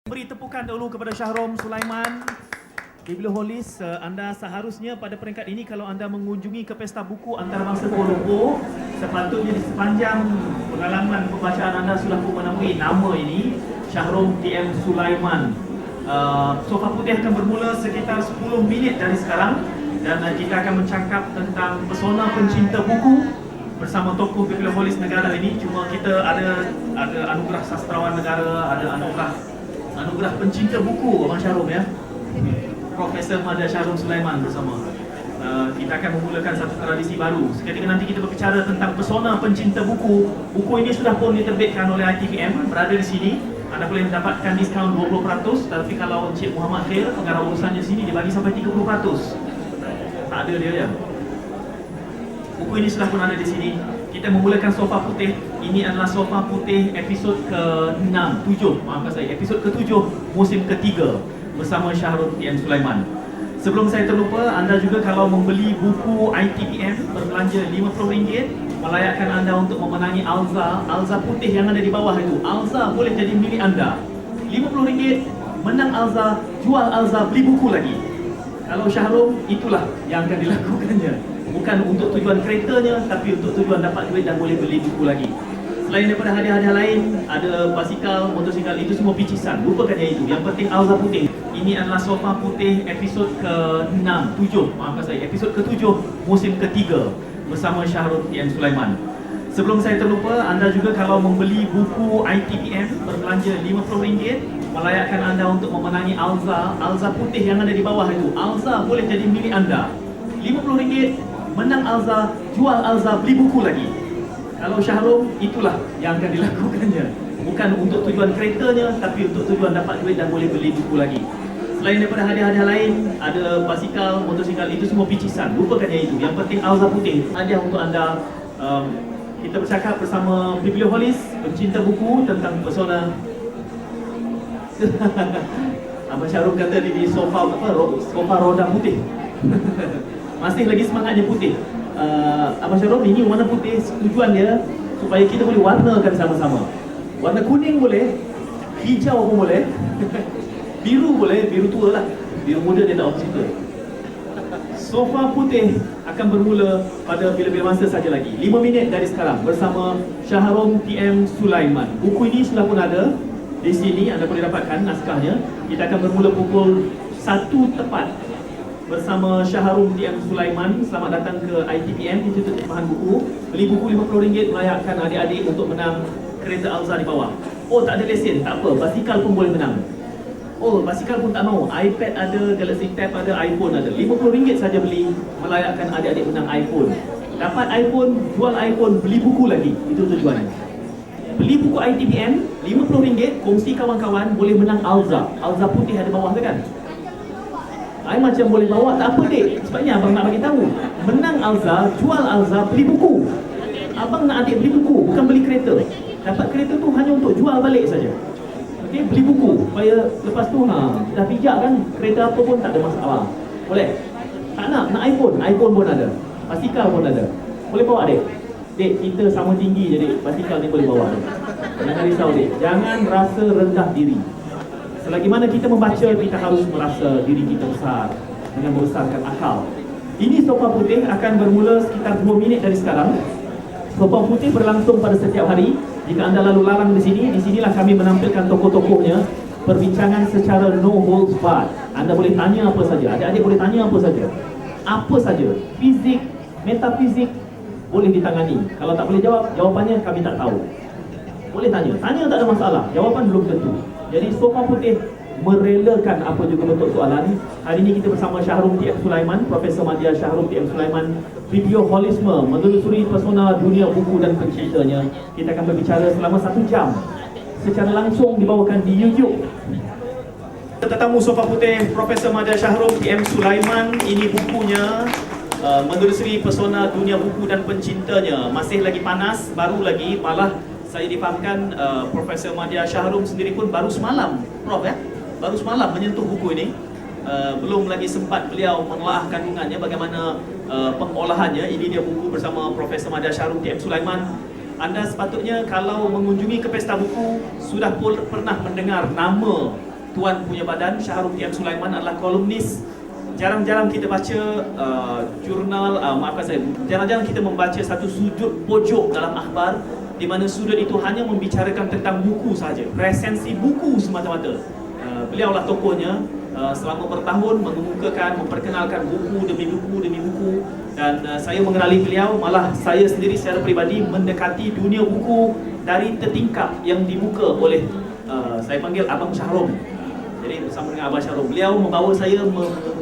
Beri tepukan dahulu kepada Syahrom Sulaiman, Biblioholis. Anda seharusnya pada peringkat ini, kalau anda mengunjungi ke Pesta Buku Antarabangsa Kuala Lumpur, sepatutnya di sepanjang pengalaman pembacaan anda sudah pun menemui nama ini, Syahrom TM Sulaiman. Sofa putih akan bermula sekitar 10 minit dari sekarang, dan kita akan mencakap tentang pesona pencinta buku bersama tokoh Biblioholis negara ini. Cuma kita ada anugerah sastrawan negara, ada anugerah pencinta buku Abang Syahrom ya, Profesor Madya Syahrom Sulaiman bersama. Kita akan memulakan satu tradisi baru. Seketika nanti kita berbicara tentang pesona pencinta buku. Buku ini sudah pun diterbitkan oleh ITPM, berada di sini. Anda boleh mendapatkan diskaun 20%, tapi kalau Encik Muhammad Khair, pengarah urusannya sini, dia bagi sampai 30%. Tak ada dia ya. Buku ini sudah pun ada di sini. Kita memulakan Sofa Putih. Ini adalah Sofa Putih episod ke-6, 7, maafkan saya, episod ke-7 musim ke-3 bersama Syahrom TM Sulaiman. Sebelum saya terlupa, anda juga kalau membeli buku ITPM berbelanja RM50, melayakkan anda untuk memenangi Alza putih yang ada di bawah itu. Alza boleh jadi milik anda. RM50, menang Alza, jual Alza, beli buku lagi. Kalau Syahrom, itulah yang akan dilakukannya. Bukan untuk tujuan keretanya, tapi untuk tujuan dapat duit dan boleh beli buku lagi. Selain daripada hadiah-hadiah lain, ada basikal, motosikal, itu semua picisan. Lupakan yang itu. Yang penting Alza putih. Ini adalah Sofa Putih episod ke-6, 7, maafkan saya, episod ke-7 musim ke-3 bersama Syahrom TM Sulaiman. Sebelum saya terlupa, anda juga kalau membeli buku ITPM berbelanja RM50, melayakkan anda untuk memenangi Alza putih yang ada di bawah itu. Alza boleh jadi milik anda. RM50, menang Alza, jual Alza, beli buku lagi. Kalau Syahrom, itulah yang akan dilakukannya. Bukan untuk tujuan keretanya, tapi untuk tujuan dapat duit dan boleh beli buku lagi. Selain daripada hadiah-hadiah lain, ada basikal, motosikal, itu semua picisan. Lupakan yang itu. Yang penting Alza putih. Hadiah untuk anda. Kita bercakap bersama Biblioholis, pencinta buku, tentang pesona. Abang Syahrom kata di sofa roda putih. Masih lagi semangatnya putih. Abang Syahrom, ini warna putih, tujuan dia supaya kita boleh warnakan sama-sama. Warna kuning boleh, hijau pun boleh, biru boleh, biru tua lah, biru muda dia tak apa cerita. Sofa putih akan bermula pada bila-bila masa saja lagi, 5 minit dari sekarang, bersama Syahrom TM Sulaiman. Buku ini sudah pun ada di sini, anda boleh dapatkan naskahnya. Kita akan bermula pukul 1 tepat bersama Syahrom TM Sulaiman. Selamat datang ke ITPM, Institut Terjemahan Buku. Beli buku RM50, melayakkan adik-adik untuk menang kereta Alza di bawah. Oh, tak ada lesen, tak apa, basikal pun boleh menang. Oh, basikal pun tak mau, iPad ada, Galaxy Tab ada, iPhone ada. RM50 saja beli, melayakkan adik-adik menang iPhone. Dapat iPhone, jual iPhone, beli buku lagi. Itu tujuannya. Beli buku ITPM, RM50, kongsi kawan-kawan, boleh menang Alza. Alza putih ada bawah tu kan? I macam boleh bawa, tak apa dek. Sebabnya abang nak bagi tahu. Menang Alza, jual Alza, beli buku. Abang nak adik beli buku, bukan beli kereta. Dapat kereta tu hanya untuk jual balik saja. Okey, beli buku supaya lepas tu dah pijak kan, kereta apa pun tak ada masalah. Boleh? Tak nak iPhone, iPhone pun ada. Basikal pun ada. Boleh bawa dek. Dek, kita sama tinggi je dek. Basikal ni boleh bawa dek. Jangan risau dek. Jangan rasa rendah diri. Selagi mana kita membaca, kita harus merasa diri kita besar dengan membesarkan akal. Ini Sofa Putih akan bermula sekitar 2 minit dari sekarang. Sofa Putih berlangsung pada setiap hari. Jika anda lalu lalang di sinilah kami menampilkan tokoh-tokohnya. Perbincangan secara no holds barred. Anda boleh tanya apa saja. Adik-adik boleh tanya apa saja. Apa saja. Fizik, metafizik boleh ditangani. Kalau tak boleh jawab, jawapannya kami tak tahu. Boleh tanya. Tanya tak ada masalah. Jawapan belum tentu. Jadi Sofa Putih merelakan apa juga bentuk soalan. Hari ini kita bersama Syahrom TM Sulaiman, Profesor Madya Syahrom TM Sulaiman, Biblioholisme, menelusuri pesona dunia buku dan pencintanya. Kita akan berbicara selama 1 jam secara langsung, dibawakan di YouTube. Tetamu Sofa Putih, Profesor Madya Syahrom TM Sulaiman. Ini bukunya, menelusuri pesona dunia buku dan pencintanya. Masih lagi panas, baru lagi, malah saya difahamkan Profesor Madya Syahrom sendiri pun baru semalam, Prof ya, baru semalam menyentuh buku ini. Belum lagi sempat beliau menelaah kandungannya, bagaimana pengolahannya. Ini dia buku bersama Profesor Madya Syahrom TM Sulaiman. Anda sepatutnya kalau mengunjungi ke Pesta Buku sudah pun pernah mendengar nama tuan punya badan, Syahrul Tian Sulaiman adalah kolumnis. Jarang-jarang kita baca jurnal, maafkan saya, jarang-jarang kita membaca satu sudut pojok dalam akhbar di mana sudut itu hanya membicarakan tentang buku saja, resensi buku semata-mata. Beliau lah tokohnya, selama bertahun mengemukakan, memperkenalkan buku demi buku demi buku. Dan saya mengenali beliau, malah saya sendiri secara peribadi mendekati dunia buku dari tertingkap yang dibuka oleh saya panggil Abang Syahrul. Jadi bersama dengan Abang Syahrul, beliau membawa saya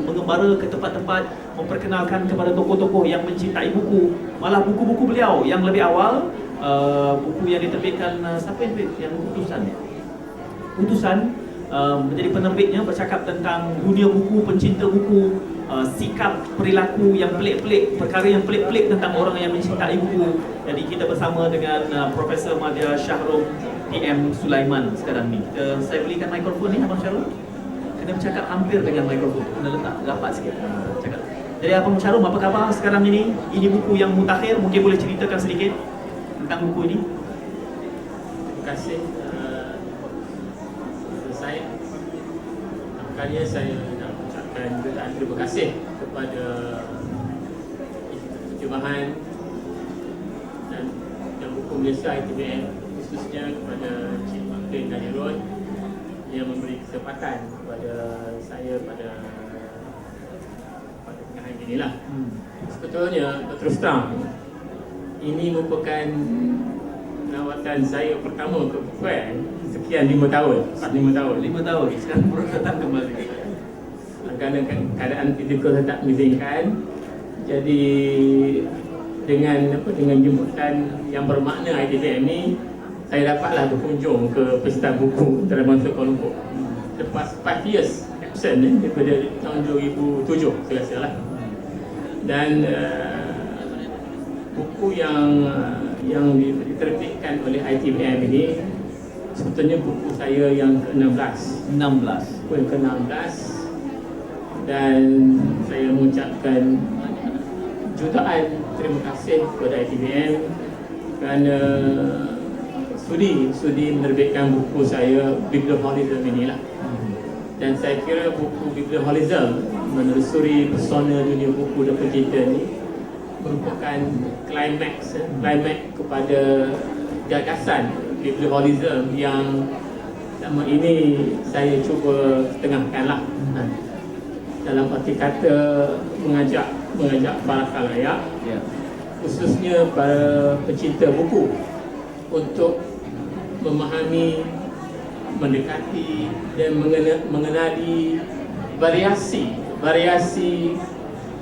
mengembara ke tempat-tempat, memperkenalkan kepada tokoh-tokoh yang mencintai buku. Malah buku-buku beliau yang lebih awal, buku yang diterbitkan, siapa yang Utusan menjadi penerbitnya, bercakap tentang dunia buku, pencinta buku, sikap perilaku yang pelik-pelik, perkara yang pelik-pelik tentang orang yang mencintai buku. Jadi kita bersama dengan Profesor Madya Syahrul PM Sulaiman sekarang ni. Saya belikan mikrofon ni Abang Syahrul. Kena bercakap hampir dengan mikrofon, kena letak rapat sikit cakap. Jadi Abang Syahrul, apa khabar sekarang ini? Ini buku yang mutakhir, mungkin boleh ceritakan sedikit tentang buku ini. Terima kasih. Saya makanya saya nak ucapkan jutaan terima kasih kepada Terjemahan dan Buku Malaysia ITBM, khususnya kepada Cik Makin dan Irun yang memberi kesempatan kepada saya pada tengah hari inilah. Sebetulnya terus terang, ini merupakan lawatan saya pertama ke Perth sekian 5 tahun, 5 tahun. 5 tahun, sekarang baru datang kembali. Kerana keadaan fizikal tak mengizinkan, jadi dengan jemputan yang bermakna ITBM ni, saya dapatlah berkunjung ke Pesta Buku Antarabangsa Kuala Lumpur lepas 5 years absent daripada tahun 2007 saya rasa lah. Dan buku yang diterbitkan oleh ITBM ini sebetulnya buku saya yang ke-16. Buku yang ke-16, dan saya mengucapkan jutaan terima kasih kepada ITBM kerana sudi menerbitkan buku saya Biblioholism inilah. Dan saya kira buku Biblioholism menelusuri pesona dunia buku dan pencinta ini merupakan klimaks kepada gagasan Biblioholism yang selama ini saya cuba setengahkanlah. Dalam arti kata mengajak para khalayak, khususnya para pencinta buku, untuk memahami, mendekati dan mengenali variasi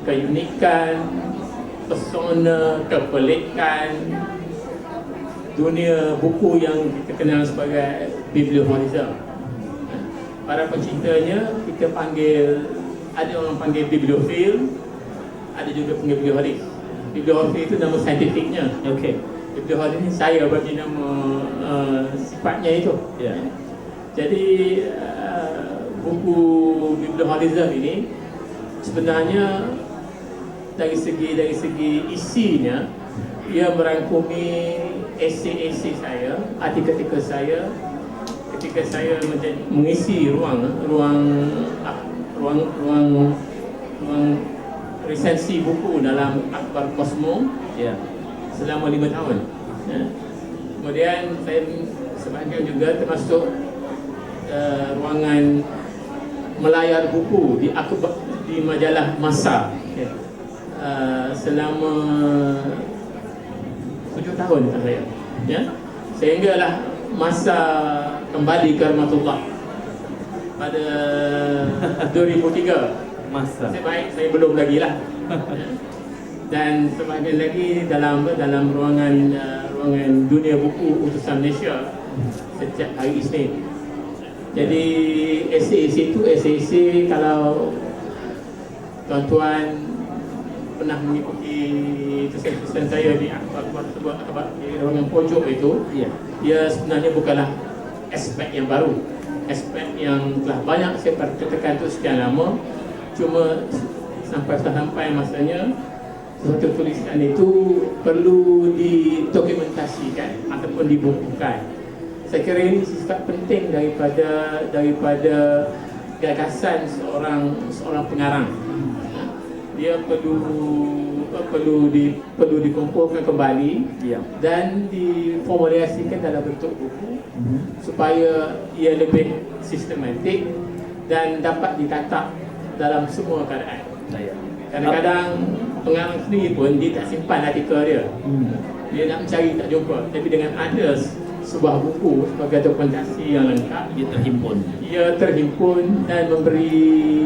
keunikan, pesona, kepelikan dunia buku yang kita kenal sebagai Biblioholism. Para pencintanya kita panggil, ada orang panggil bibliofil, ada juga panggil biblioholis. Biblioholis itu nama saintifiknya. Okey. Biblioholis ini saya bagi nama sifatnya itu. Jadi buku Biblioholism ini sebenarnya dari segi isinya, ia merangkumi esei-esei saya, artikel-artikel saya ketika saya mengisi ruang resensi buku dalam Akhbar Cosmo selama 5 tahun. Kemudian saya sebahagian juga termasuk ruangan melayar buku di majalah Masa selama 7 tahun saya. Sehinggalah Masa kembali ke Rahmatullah pada 2003. Masa. Nasib baik saya belum lagi lah. Dan sebahagian lagi dalam ruangan dunia buku Utusan Malaysia setiap hari Isnin. Jadi esei-esei itu esei-esei, kalau tuan-tuan pernah mengikuti tulisan saya di akhbar tersebut, di ruangan pojok itu, dia sebenarnya bukanlah aspek yang baru, aspek yang telah banyak saya tekan itu sekian lama. Cuma sampai masanya suatu tulisan itu perlu didokumentasikan ataupun dibukukan Saya kira ini sifat penting daripada gagasan seorang pengarang. Dia perlu dikumpulkan kembali dan diformulasikan dalam bentuk buku supaya ia lebih sistematik dan dapat ditata dalam semua keadaan. Kadang-kadang pengarang sendiri pun dia tak simpan artikel dia. Dia nak mencari tak jumpa. Tapi dengan ada sebuah buku sebagai dokumentasi yang lengkap, ia terhimpun dan memberi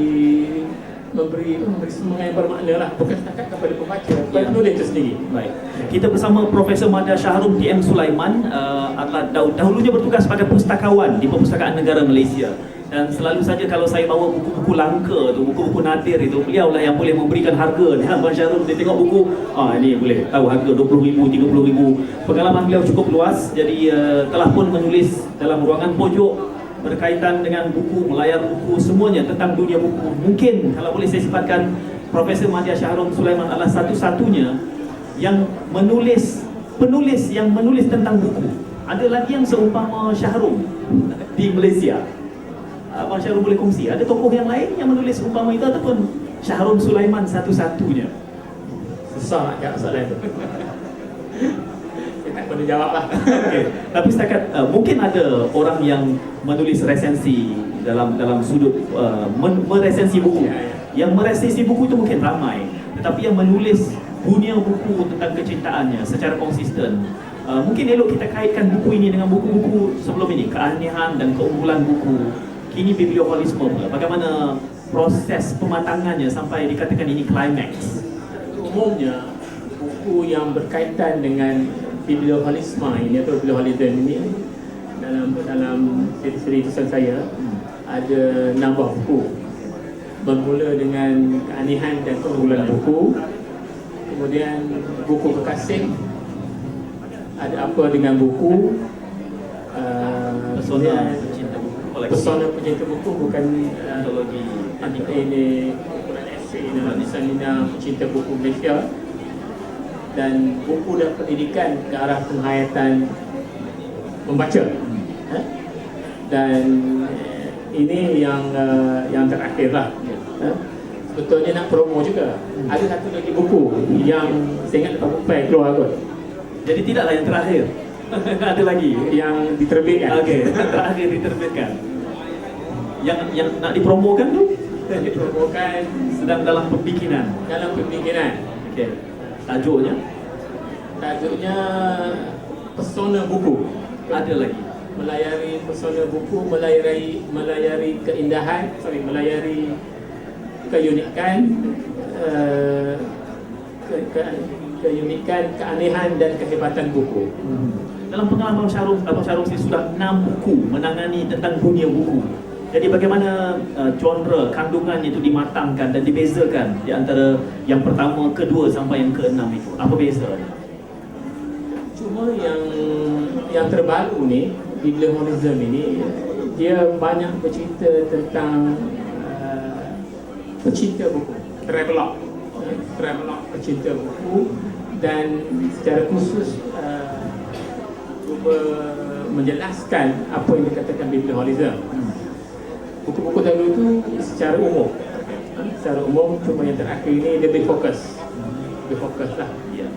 semangat yang bermakna lah, bukan setakat kepada pembaca, kepada penulis itu sendiri. Baik. Kita bersama Profesor Madya Shahrum TM Sulaiman, adalah dahulunya bertugas sebagai pustakawan di Perpustakaan Negara Malaysia. Dan selalu saja kalau saya bawa buku-buku langka tu, buku-buku nadir itu, beliau lah yang boleh memberikan harga ni. Abang Shahrum, dia tengok buku, ini boleh tahu harga RM20,000, RM30,000. Pengalaman beliau cukup luas, jadi telah pun menulis dalam ruangan pojok berkaitan dengan buku, melayar buku, semuanya tentang dunia buku. Mungkin kalau boleh saya sifatkan, Profesor Madya Shahrum Sulaiman adalah satu-satunya yang penulis yang menulis tentang buku. Ada lagi yang seumpama Shahrum di Malaysia? Abang Shahrum boleh kongsi, ada tokoh yang lain yang menulis umpama itu ataupun Shahrum Sulaiman satu-satunya? Susah nak jawab soalan itu. Saya tak boleh jawab lah. Okay. Tapi setakat mungkin ada orang yang menulis resensi dalam sudut meresensi buku. Yang meresensi buku itu mungkin ramai, tetapi yang menulis dunia buku tentang kecintaannya secara konsisten, mungkin elok kita kaitkan buku ini dengan buku-buku sebelum ini, keanehan dan keunggulan buku. Kini biblioholisme pula. Bagaimana proses pematangannya sampai dikatakan ini climax? Umumnya buku yang berkaitan dengan biblioholisme ini atau biblioholism ini dalam siri tulisan saya ada 6 buah buku. Bermula dengan keanehan dan keunggulan buku, kemudian buku kekasih, ada apa dengan buku, pesona pencinta buku, bukan antologi ini kumpulan esei dalam Sanina Pencinta Buku Malaysia, dan buku dan pendidikan ke arah penghayatan membaca. Dan ini yang terakhir lah. Sebetulnya nak promo juga. Ada satu lagi buku yang saya ingat lepas Bupai keluar kot. Jadi tidaklah yang terakhir. Ada lagi yang diterbitkan. Okey, terakhir diterbitkan. Yang nak dipromokan tu? Dipromokan sedang dalam pembikinan. Okey. Tajuknya pesona buku. Ada lagi. Melayari pesona buku, melayari keindahan, melayari keunikan, keunikan, keanehan dan kehebatan buku. Dalam pengalaman Abang Shahrum sudah 6 buku menangani tentang dunia buku. Jadi bagaimana genre kandungannya itu dimatangkan dan dibezakan di antara yang pertama, kedua sampai yang ke-6 itu? Apa bezanya? Cuma yang terbaru ni, biblioholism ini, dia banyak bercerita tentang pecinta buku, travelogue pecinta buku, dan secara khusus cuba menjelaskan apa yang dikatakan biblioholism. Buku-buku dahulu itu secara umum, cuma yang terakhir ini lebih fokus lah. Ya.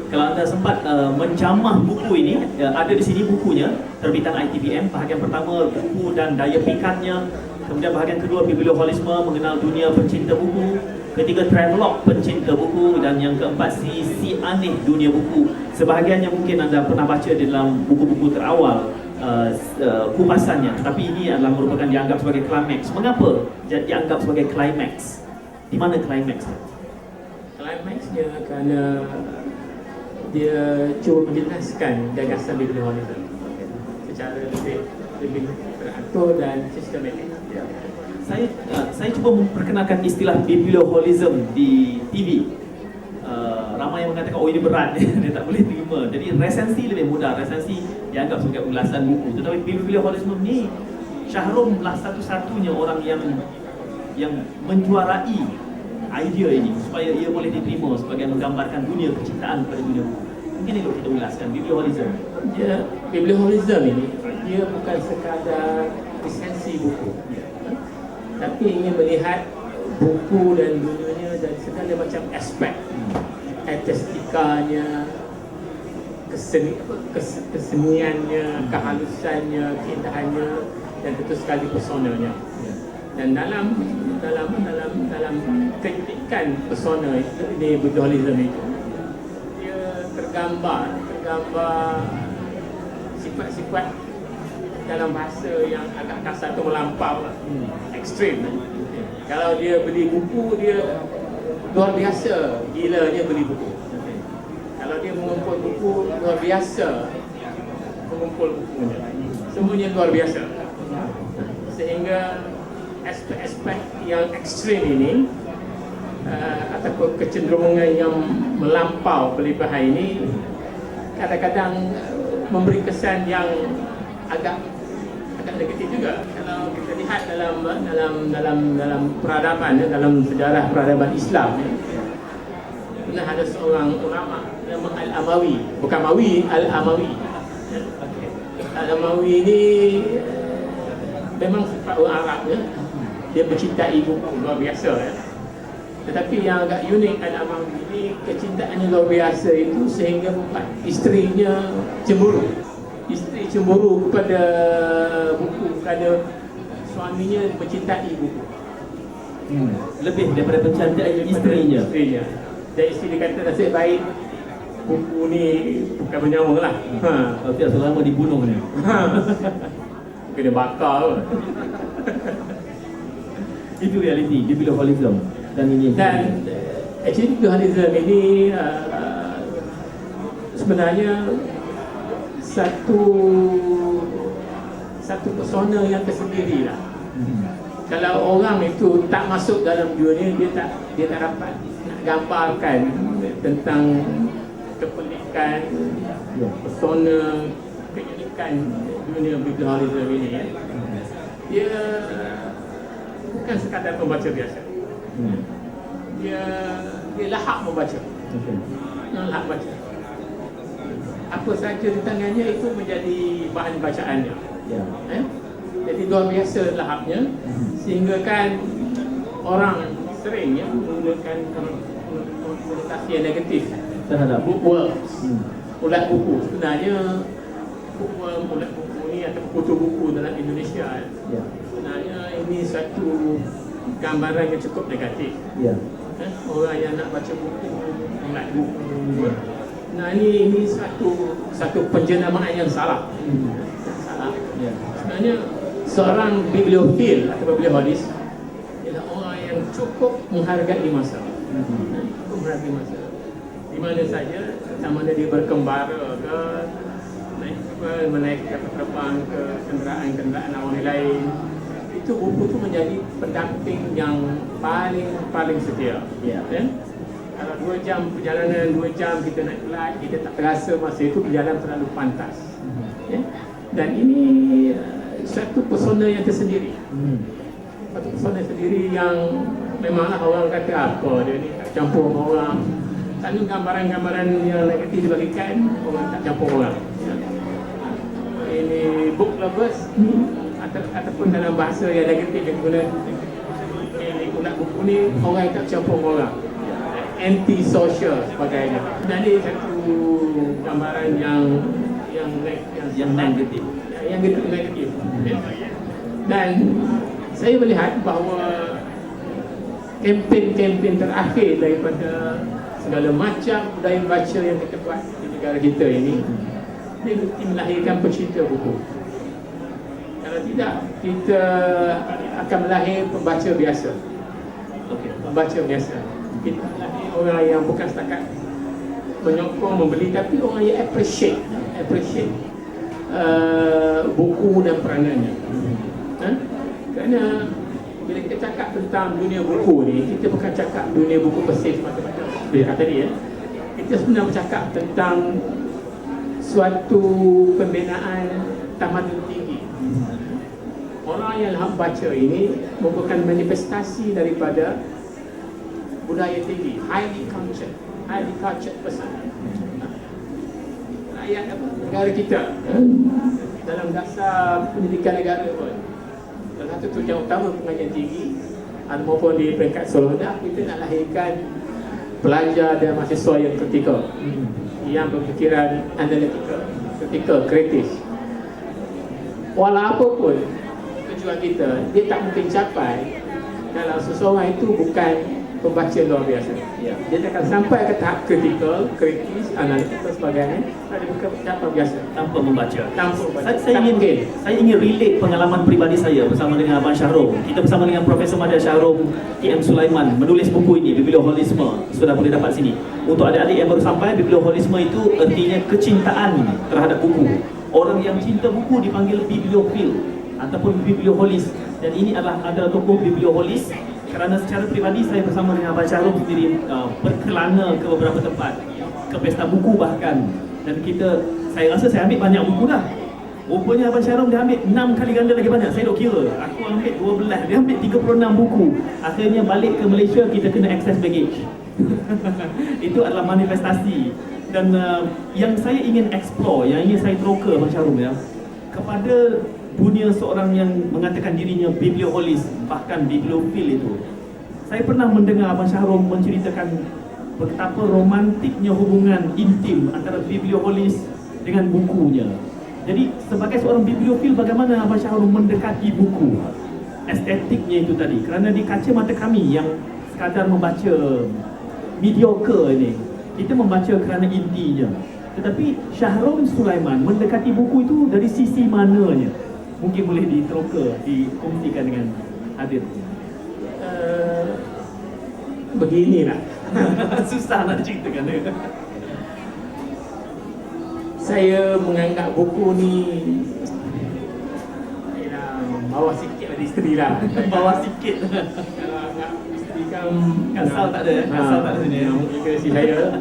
Kalau anda sempat menjamah buku ini, ada di sini bukunya, terbitan ITBM, bahagian pertama buku dan daya pikatnya, kemudian bahagian kedua biblioholisme, mengenal dunia pencinta buku, ketiga travelogue pencinta buku, dan yang keempat si aneh dunia buku. Sebahagiannya mungkin anda pernah baca di dalam buku-buku terawal kupasannya, tetapi ini adalah merupakan dianggap sebagai climax. Mengapa dianggap sebagai climax? Di mana climax? Climaxnya kerana dia cuba menjelaskan gagasan biblioholism secara lebih teratur dan sistematik. Ya. Saya cuba memperkenalkan istilah biblioholism di TV. Ramai yang mengatakan, oh ini berat, dia tak boleh terima. Jadi resensi lebih mudah, resensi dianggap sebagai ulasan buku. Tetapi biblioholism ni, Shahrum lah satu-satunya orang yang menjuarai idea ini supaya ia boleh diterima sebagai menggambarkan dunia kecintaan pada dunia buku. Mungkin itu kita ulaskan biblioholism. Biblioholism ini dia bukan sekadar lisensi buku, tapi ingin melihat buku dan dunianya dari segala macam aspek, estetikanya, keseniannya, kehalusannya, keindahannya, dan tentu sekali pesonanya. Dan dalam keunikan pesona ini Buddhism itu, dia tergambar sifat-sifat dalam bahasa yang agak kasar atau melampau, ekstrim. Kalau dia beli buku, dia luar biasa gilanya beli buku. Kalau dia mengumpul buku, luar biasa mengumpul bukunya. Semuanya luar biasa. Sehingga aspek-aspek yang ekstrim ini ataupun kecenderungan yang melampau berlebihan ini kadang-kadang memberi kesan yang agak negatif juga. Kalau kita lihat dalam peradaban, dalam sejarah peradaban Islam, pernah ada seorang ulama nama Al-Amawi, bukan Mawi, Al-Amawi. Al-Amawi ini memang sifat orang Arab, dia mencintai buku luar biasa. Tetapi yang agak unik Al-Amawi ini, kecintaannya luar biasa itu sehingga membuat isterinya cemburu. Isteri cemburu kepada buku kerana suaminya mencintai buku. Lebih daripada pencintaan isterinya. Dan isteri kata nasib baik buku ni bukan bernyawa lah. Kalau tidak selama dibunuh ni. Kena bakar. Itu realiti di Buddhism. Dan ini actually Buddhism ini sebenarnya satu persona yang tersendiri lah. Kalau orang itu tak masuk dalam dunia, dia tak dapat nak gambarkan tentang kepelikan, persona, keunikan dunia Buddhism ini. Dia bukan sekadar pembaca biasa. Dia lahap membaca. Lahap baca. Apa saja di tangannya itu menjadi bahan bacaannya. Jadi luar biasa lahapnya, sehingga kan orang sering menggunakan konotasi yang negatif terhadap bookworms, ulat buku. Sebenarnya bookworm, ulat buku ni atau kutu buku dalam Indonesia, sebenarnya ini satu gambaran yang cukup negatif. Orang yang nak baca buku, ulat buku. Nah, ini satu penjenamaan yang salah. Sebenarnya seorang bibliofil atau biblioholis ialah orang yang cukup menghargai masa. Menghargai masa. Di mana saja, sama ada dia berkembara ke, menaik kapal terbang ke kenderaan awam lain, itu buku tu menjadi pendamping yang paling setia. Kalau 2 jam perjalanan, 2 jam kita naik flight, kita tak terasa masa itu berjalan terlalu pantas. Dan ini satu persona yang tersendiri. Satu persona sendiri yang memanglah orang kata apa dia ni, tak campur dengan orang. Selalu gambaran-gambaran yang negatif dibagikan, orang tak campur orang. Ini book lovers ataupun dalam bahasa yang negatif yang guna ini ulat buku ni, orang yang tak campur dengan orang, anti-social sebagainya. Dan ini satu gambaran yang negatif. Yang negatif. Dan saya melihat bahawa kempen-kempen terakhir daripada segala macam budaya baca yang kita buat di negara kita ini, dia mesti melahirkan pecinta buku. Kalau tidak, kita akan melahir pembaca biasa. Pembaca biasa. Kita melahir orang yang bukan setakat menyokong, membeli, tapi orang yang appreciate buku dan peranannya. Kerana bila kita cakap tentang dunia buku ni, kita bukan cakap dunia buku pesif semata-mata. Dia kata tadi kita sebenarnya bercakap tentang suatu pembinaan tamadun tinggi. Orang yang baca ini merupakan manifestasi daripada budaya tinggi, highly cultured person. Rakyat apa? Negara kita dalam dasar pendidikan negara pun, salah satu tujuan utama pengajian tinggi maupun di peringkat Solodah, kita nak lahirkan pelajar dan mahasiswa yang kritikal, yang berfikiran kritikal, kritis. Walaupun tujuan kita, dia tak mungkin capai kalau seseorang itu bukan pembaca luar biasa. Ya. Dia akan sampai ke tahap kritikal, kritis, analitik dan sebagainya, tapi bukan tahap biasa. Tanpa membaca. Tanpa membaca. Saya ingin relate pengalaman peribadi saya bersama dengan Abang Syahrom. Kita bersama dengan Profesor Madya Syahrom KM Sulaiman menulis buku ini, Biblioholisme. Sudah boleh dapat sini. Untuk adik-adik yang baru sampai, Biblioholisme itu artinya kecintaan terhadap buku. Orang yang cinta buku dipanggil bibliofil ataupun biblioholis. Dan ini adalah tokoh biblioholis kerana secara peribadi saya bersama dengan Abang Syahrom sendiri berkelana ke beberapa tempat, ke pesta buku bahkan. Dan saya rasa saya ambil banyak buku dah. Rupanya Abang Syahrom dia ambil 6 kali ganda lagi banyak. Saya duk kira, aku ambil 12, dia ambil 36 buku. Akhirnya balik ke Malaysia, kita kena access baggage. Itu adalah manifestasi. Dan yang saya ingin explore, yang ingin saya teroka Abang Syahrom ya, kepada dunia seorang yang mengatakan dirinya biblioholis, bahkan bibliofil itu. Saya pernah mendengar Abang Syahrom menceritakan betapa romantiknya hubungan intim antara biblioholis dengan bukunya. Jadi sebagai seorang bibliofil, bagaimana Abang Syahrom mendekati buku? Estetiknya itu tadi, kerana di kaca mata kami yang sekadar membaca mediocre ini, kita membaca kerana intinya. Tetapi Syahrom Sulaiman mendekati buku itu dari sisi mananya? Mungkin boleh dikongsikan dengan hadir. Beginilah. Susah nak ceritakan dia. Saya menganggap buku ni bawah sikit dari isteri lah. Bawah sikit. Kalau anggap isteri kan Kasal tak ada, kasal tak ada sini. Mungkin si saya.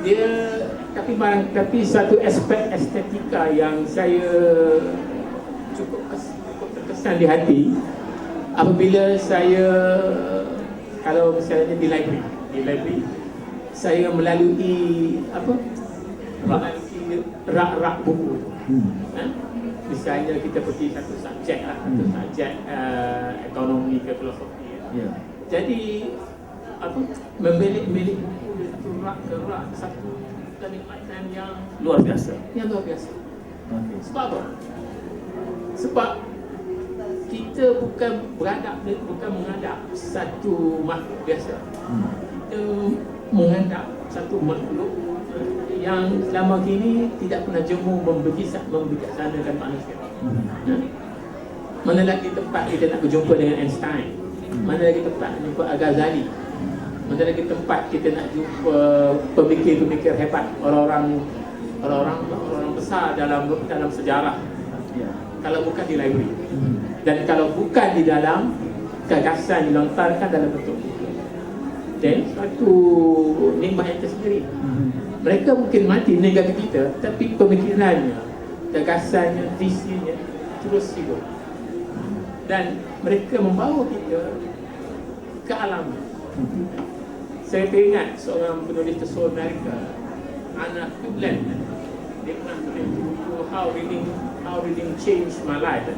Dia tapi satu aspek estetika yang saya cukup terkesan di hati apabila saya, kalau misalnya di library saya melalui rak buku. Misalnya kita pergi satu subjek ekonomi ke filosofi. Ya. Jadi membelik-belik buku dari satu rak ke rak, satu kenikmatan yang Luar biasa. Okay. Sebab apa? Sebab kita bukan menghadap satu makhluk biasa. Kita menghadap satu makhluk yang selama kini tidak pernah jemu membijaksanakan manusia. Mana lagi tempat kita nak berjumpa dengan Einstein? Mana lagi tempat nak jumpa Al-Ghazali? Mana lagi tempat kita nak jumpa pemikir-pemikir hebat, orang-orang besar dalam sejarah? Kalau bukan di library, dan kalau bukan di dalam gagasan dilontarkan dalam bentuk buku, dan suatu nikmat yang tersendiri. Mereka mungkin mati meninggalkan kita, tapi pemikirannya, gagasannya, visinya terus hidup, dan mereka membawa kita ke alam. Saya teringat seorang penulis tersohor Amerika, Anna Kublen. Dia pernah tulis buku How Reading Changed My Life.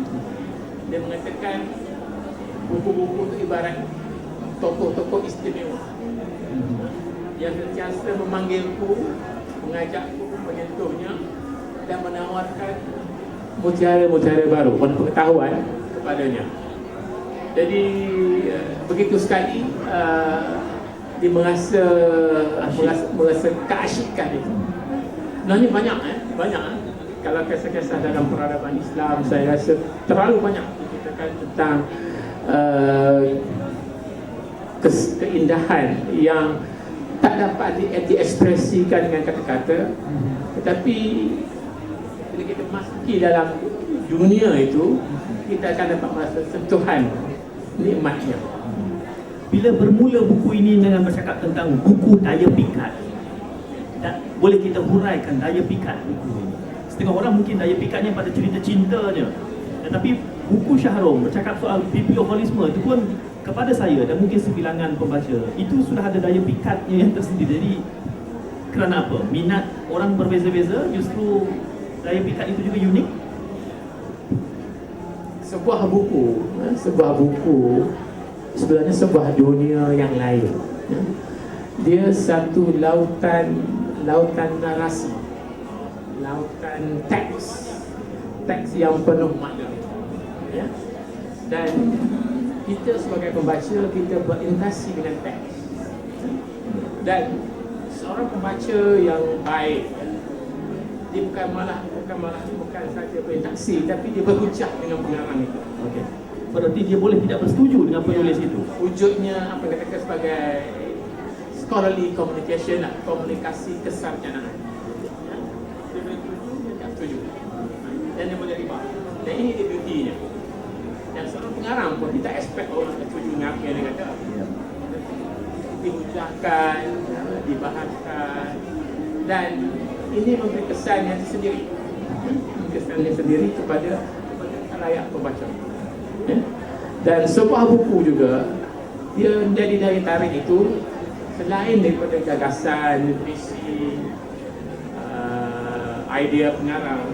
Dia mengatakan buku-buku itu ibarat tokoh-tokoh istimewa yang sentiasa memanggilku, mengajakku, menyentuhnya dan menawarkan mutiara-mutiara baru, pengetahuan kepadanya. Jadi begitu sekali dia merasa keasyikan itu. Sebenarnya banyak. Kalau kisah-kisah dalam peradaban Islam, saya rasa terlalu banyak diceritakan tentang keindahan yang tak dapat diekspresikan dengan kata-kata. Tetapi bila kita masuki dalam dunia itu, kita akan dapat merasa sentuhan nikmatnya. Bila bermula buku ini dengan bercakap tentang buku daya pikat, boleh kita huraikan daya pikat buku ini? Setengah orang mungkin daya pikatnya pada cerita cintanya, tetapi buku Syahrom bercakap soal biblioholisme itu pun kepada saya dan mungkin sebilangan pembaca itu sudah ada daya pikatnya yang tersendiri. Jadi kerana apa? Minat orang berbeza-beza, justru daya pikat itu juga unik. Sebuah buku sebenarnya sebuah dunia yang lain. Dia satu lautan narasi, lautan teks yang penuh makna. Ya? Dan kita sebagai pembaca, kita berinteraksi dengan teks. Dan seorang pembaca yang baik, dia bukan saja berinteraksi, tapi dia berhujah dengan pengarang itu. Okey. Berarti dia boleh tidak bersetuju dengan penulis itu. Wujudnya apa yang dikatakan sebagai scholarly communication lah, komunikasi kesarjanaan. Ya? Dia boleh setuju, dia tak setuju. Dan dia boleh riba. Dan ini dia beauty-nya. Dan seorang pengarang pun kita expect orang setuju dengan apa yang dia kata. Ya. Dihujahkan, dibahaskan, dan ini memberi kesan yang tersendiri, kepada khalayak pembaca. Ya? Dan sebuah buku juga dia menjadi daya tarik itu selain daripada gagasan, visi, idea pengarang,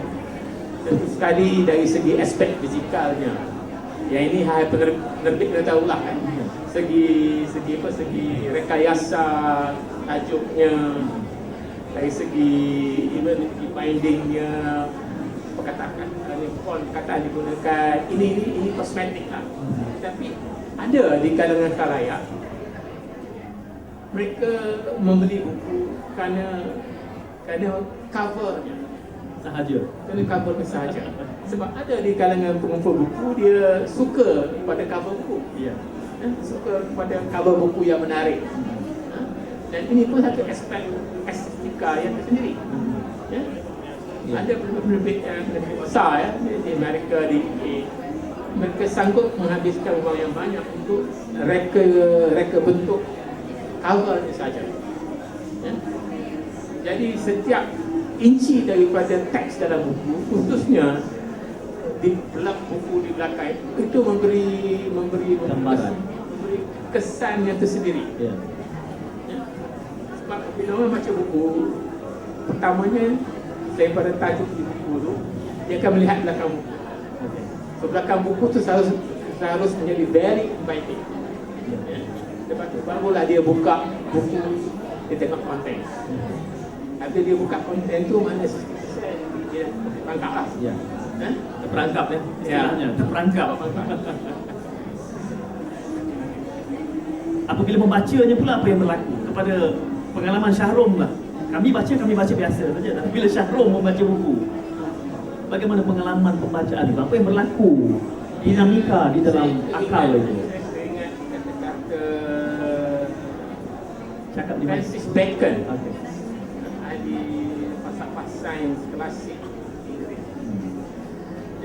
tentu sekali dari segi aspek fizikalnya. Yang ini hal penerbit kena tahulah kan. Segi rekayasa tajuknya, dari segi even bindingnya, perkataan digunakan, ini kosmetik lah. Tapi ada di kalangan khalayak mereka membeli buku kerana covernya Sahaja. kerana covernya sahaja. Sebab ada di kalangan pengumpul buku dia suka pada cover buku. Ya. Suka pada cover buku yang menarik. Dan ini pun satu aspek estetika yang tersendiri. Ya? Ada penerbit yang lebih besar ya, di Amerika, di UK. Mereka sanggup menghabiskan wang yang banyak untuk reka bentuk covernya saja. Ya? Jadi setiap inci daripada teks dalam buku, khususnya di belakang buku di belakang itu memberi Gambaran. memberi kesan yang tersendiri. Ya. Sebab bila orang baca buku, pertamanya daripada tajuk di buku tu, dia akan melihat belakang buku. Okey. So belakang buku tu harus menjadi very inviting. Ya. Lepas tu barulah dia buka buku, dia tengok konten. Habis dia buka konten tu, mana 60% dia tangkap lah. Ya. Eh? Terperangkap ya. Istilahnya, terperangkap. Apabila membacanya pula apa yang berlaku kepada pengalaman Syahrom lah. Kami baca biasa saja. Tapi bila Syahrom membaca buku, bagaimana pengalaman pembacaan itu? Apa yang berlaku? Dinamika di dalam akal itu. Saya ingat kata-kata Cakap di mana? Francis Bacon, Okey. ahli falsafah sains klasik Inggeris.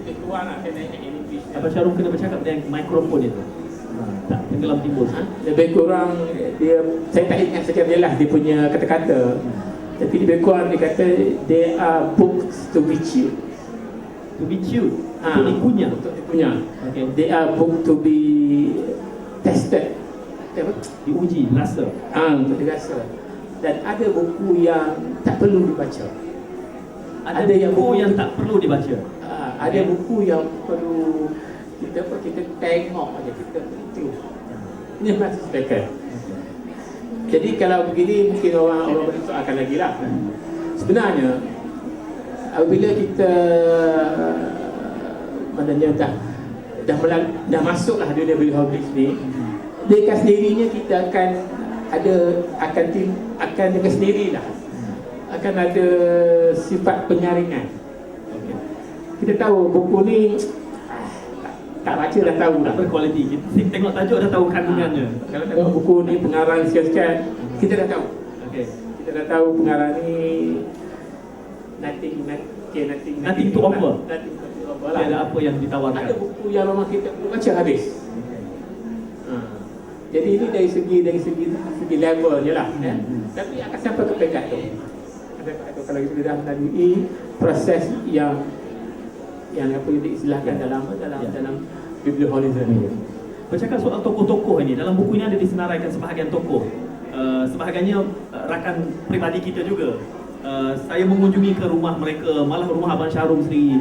Jadi keluarlah dia naik English. Abang Syahrom kena bercakap dengan mikrofon itu. Tak tenggelam timbul. Lebih kurang dia, saya tak ingat secara jelas dia punya kata-kata. Tapi lebih kurang dia kata there are books to be chewed. To be chewed. Untuk dikunyah. Untuk dikunyah. Okey. There are books to be tested. Apa? Diuji, rasa. Untuk dirasa. Dan ada buku yang tak perlu dibaca. Ada yang buku yang tak perlu dibaca. Ada buku yang perlu kita tengok aja, kita itu. Ini Francis Bacon. Jadi kalau begini mungkin orang bersoalkan lagi lah. Sebenarnya apabila kita maknanya dah masuklah dunia hobi ni, dengan sendirinya kita akan dengan sendirilah akan ada sifat penyaringan. Kita tahu buku ni tak baca dah tahu dah Berkualiti. Kita tengok tajuk dah tahu kandungannya. Kalau tengok buku ni pengarang sekian-sekian, kita dah tahu. Okey. Kita dah tahu pengarang ni nothing to offer. Nothing to offer Tidak ada lah. apa yang ditawarkan. Ada buku yang memang kita perlu baca habis. Jadi ini dari segi levelnya lah. Tapi akan sampai ke peringkat tu. Kalau kita dah melalui proses yang apa yang diistilahkan dalam biblioholism ini. Bercakap soal tokoh-tokoh ini, dalam buku ini ada disenaraikan sebahagian tokoh. Sebahagiannya rakan peribadi kita juga. saya mengunjungi ke rumah mereka, malah rumah Abang Syarum sendiri,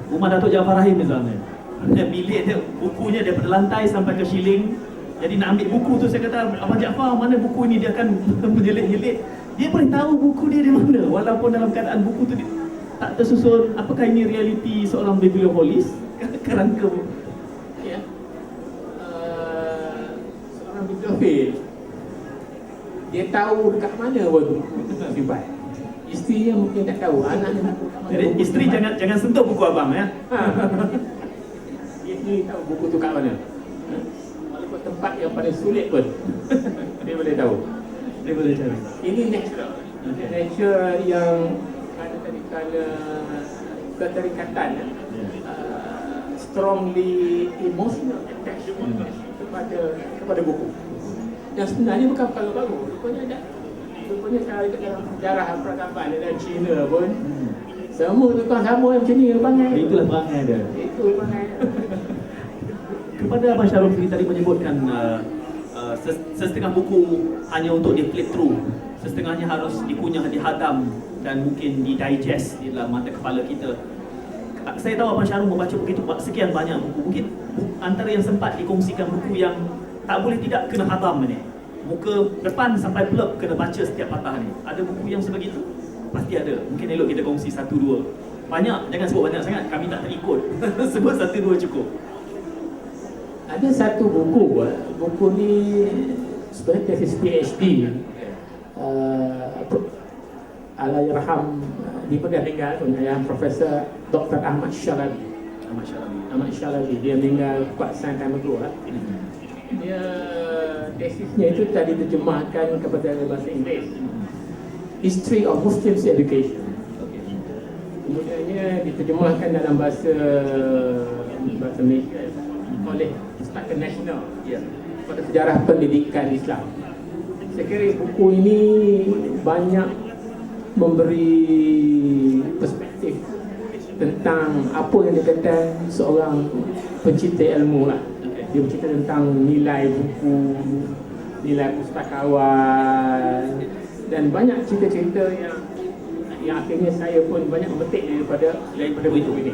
rumah Datuk Jaafar Rahim misalnya. Bilik dia, bukunya daripada lantai sampai ke shilling. Jadi nak ambil buku tu, saya kata, Abang Jaafar, mana buku ni? Dia akan menjelit-jelit. Dia boleh tahu buku dia di mana, walaupun dalam keadaan buku tu tak tersusun. Apakah ini realiti seorang bibliopolis? Kerangka Ya. Seorang bibliofil, dia tahu dekat mana pun simpan. Isterinya mungkin tak tahu, anaknya tahu kat mana. Jadi isteri jangan sentuh buku abang ya. Dia sendiri tahu buku tu kat mana. Walaupun tempat yang paling sulit pun dia boleh tahu. Dia boleh cari. Ini natural. Okay. Natural yang ada tadi keterikatan, strongly emotional attachment kepada buku. Yang sebenarnya bukan baru-baru. Rupanya kalau ikut dalam sejarah peradaban dalam China pun semua tukang sama macam ni perangai. Itulah perangai dia. Itu perangai. Kepada Abang Syarum sendiri tadi menyebutkan sesetengah buku hanya untuk di flip through, sesetengahnya harus dikunyah, dihadam dan mungkin di-digest di dalam mata kepala kita. Saya tahu Abang Syarum membaca begitu sekian banyak buku. Mungkin antara yang sempat dikongsikan buku yang tak boleh tidak kena hadam ni. Muka depan sampai blurb kena baca setiap patah ni. Ada buku yang sebegitu? Pasti ada. Mungkin elok kita kongsi satu dua. Banyak, jangan sebut banyak sangat, kami tak terikut. Sebut satu dua cukup. Ada satu buku, buku ni sebenarnya tesis PhD. Allahyarham, dia pernah meninggal, yang Profesor Dr. Ahmad Syarabi. Ahmad Syarabi, dia meninggal quite some time ago lah. Dia tesisnya itu tadi diterjemahkan kepada bahasa Inggeris. History of Muslims Education. Kemudiannya diterjemahkan dalam bahasa Malaysia oleh Pustaka Nasional pada sejarah pendidikan Islam. Saya kira buku ini banyak memberi perspektif tentang apa yang dikatakan seorang pencipta ilmu lah. Dia bercerita tentang nilai buku, nilai pustakawan dan banyak cerita-cerita yang akhirnya saya pun banyak memetik daripada buku ini.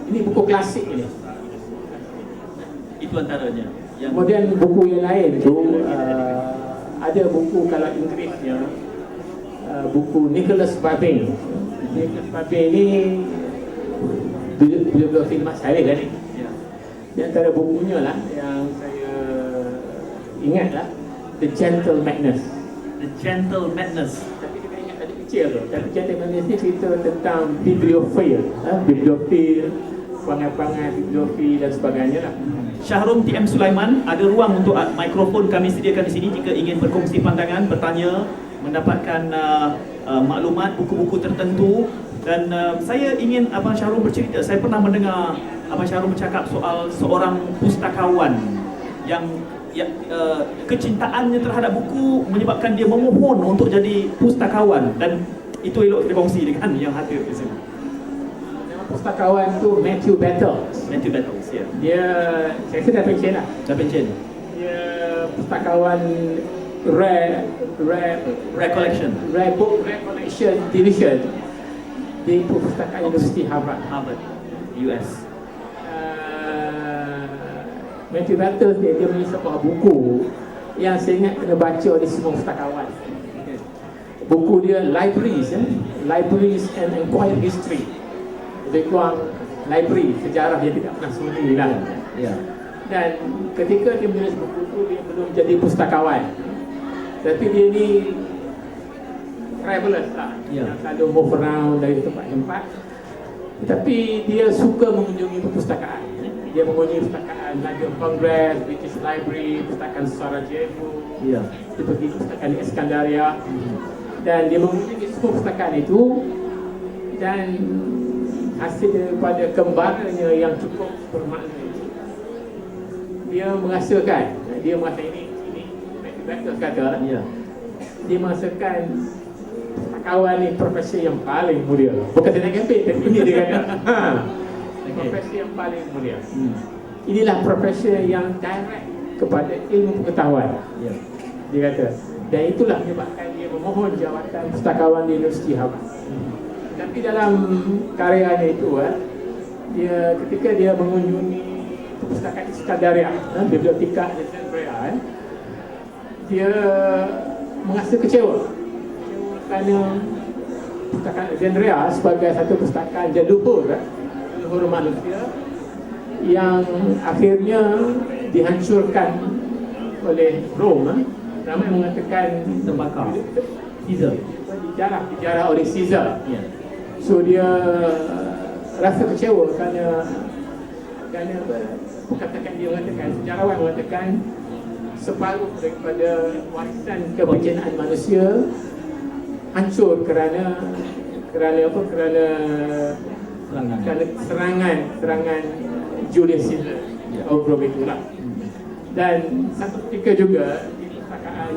Ini buku klasik ini. Itu antaranya. Kemudian buku yang lain tu ada buku kalau Inggerisnya buku Nicholas Babin. Nicholas Babin ni beliau film Mat Salleh kan ni. Di antara bukunya lah yang saya ingat lah, The Gentle Madness. The Gentle Madness. Tapi kita ingat tadi kecil tu. Tapi Gentle Madness ni cerita tentang bibliofil, bibliofil, perangai-perangai bibliofil dan sebagainya lah. Syahrum TM Sulaiman, ada ruang untuk mikrofon kami sediakan di sini jika ingin berkongsi pandangan, bertanya, mendapatkan maklumat buku-buku tertentu. Dan saya ingin Abang Syarum bercerita. Saya pernah mendengar Abang Syarum bercakap soal seorang pustakawan yang kecintaannya terhadap buku menyebabkan dia memohon untuk jadi pustakawan, dan itu elok kita kongsi dengan yang hadir di sini. Nama pustakawan tu Matthew Battles. Matthew Battles, ya. Dia, saya rasa dah pension lah. Dah pension. Dia pustakawan Rare Collection. Rare Book Collection Division di Perpustakaan Universiti Harvard, US. Matthew Battles dia menulis sebuah buku yang saya ingat kena baca oleh semua pustakawan. Buku dia Libraries and Acquired History. Lebih kurang library, sejarah dia tidak pernah sembunyi lah. Dan ketika dia menulis buku tu, dia belum jadi pustakawan. Tapi dia ni travelers lah, selalu move around dari tempat ke tempat. Tetapi dia suka mengunjungi perpustakaan. Dia mengunjungi perpustakaan London Congress, British Library, perpustakaan Sarajevo. Dia pergi perpustakaan di Iskandaria. Dan dia mengunjungi semua perpustakaan itu, dan hasil daripada kembaranya yang cukup bermakna itu, dia merasakan ini Battles kata, dia merasakan kawan ni profesi yang paling mulia. Bukan saya nak kempen, tapi ini dia kata profesi yang paling mulia. Inilah profesi yang direct kepada ilmu pengetahuan. Dia kata Dan itulah menyebabkan dia memohon jawatan pustakawan di Universiti Harvard. Tapi dalam karyanya itu, dia ketika dia mengunjungi perpustakaan Iskandariah, Biblioteka Alexandria, dia merasa kecewa kerana perpustakaan Alexandria sebagai satu perpustakaan leluhur manusia yang akhirnya dihancurkan oleh Rom. Ramai mengatakan Terbakar. Caesar. dijarah oleh Caesar. Ya. So dia rasa kecewa kerana perkataan dia mengatakan, sejarawan mengatakan separuh daripada warisan kebencanaan manusia hancur kerana apa? Kerana serangan Julius Caesar. Rom itulah. Dan satu ketika juga di perpustakaan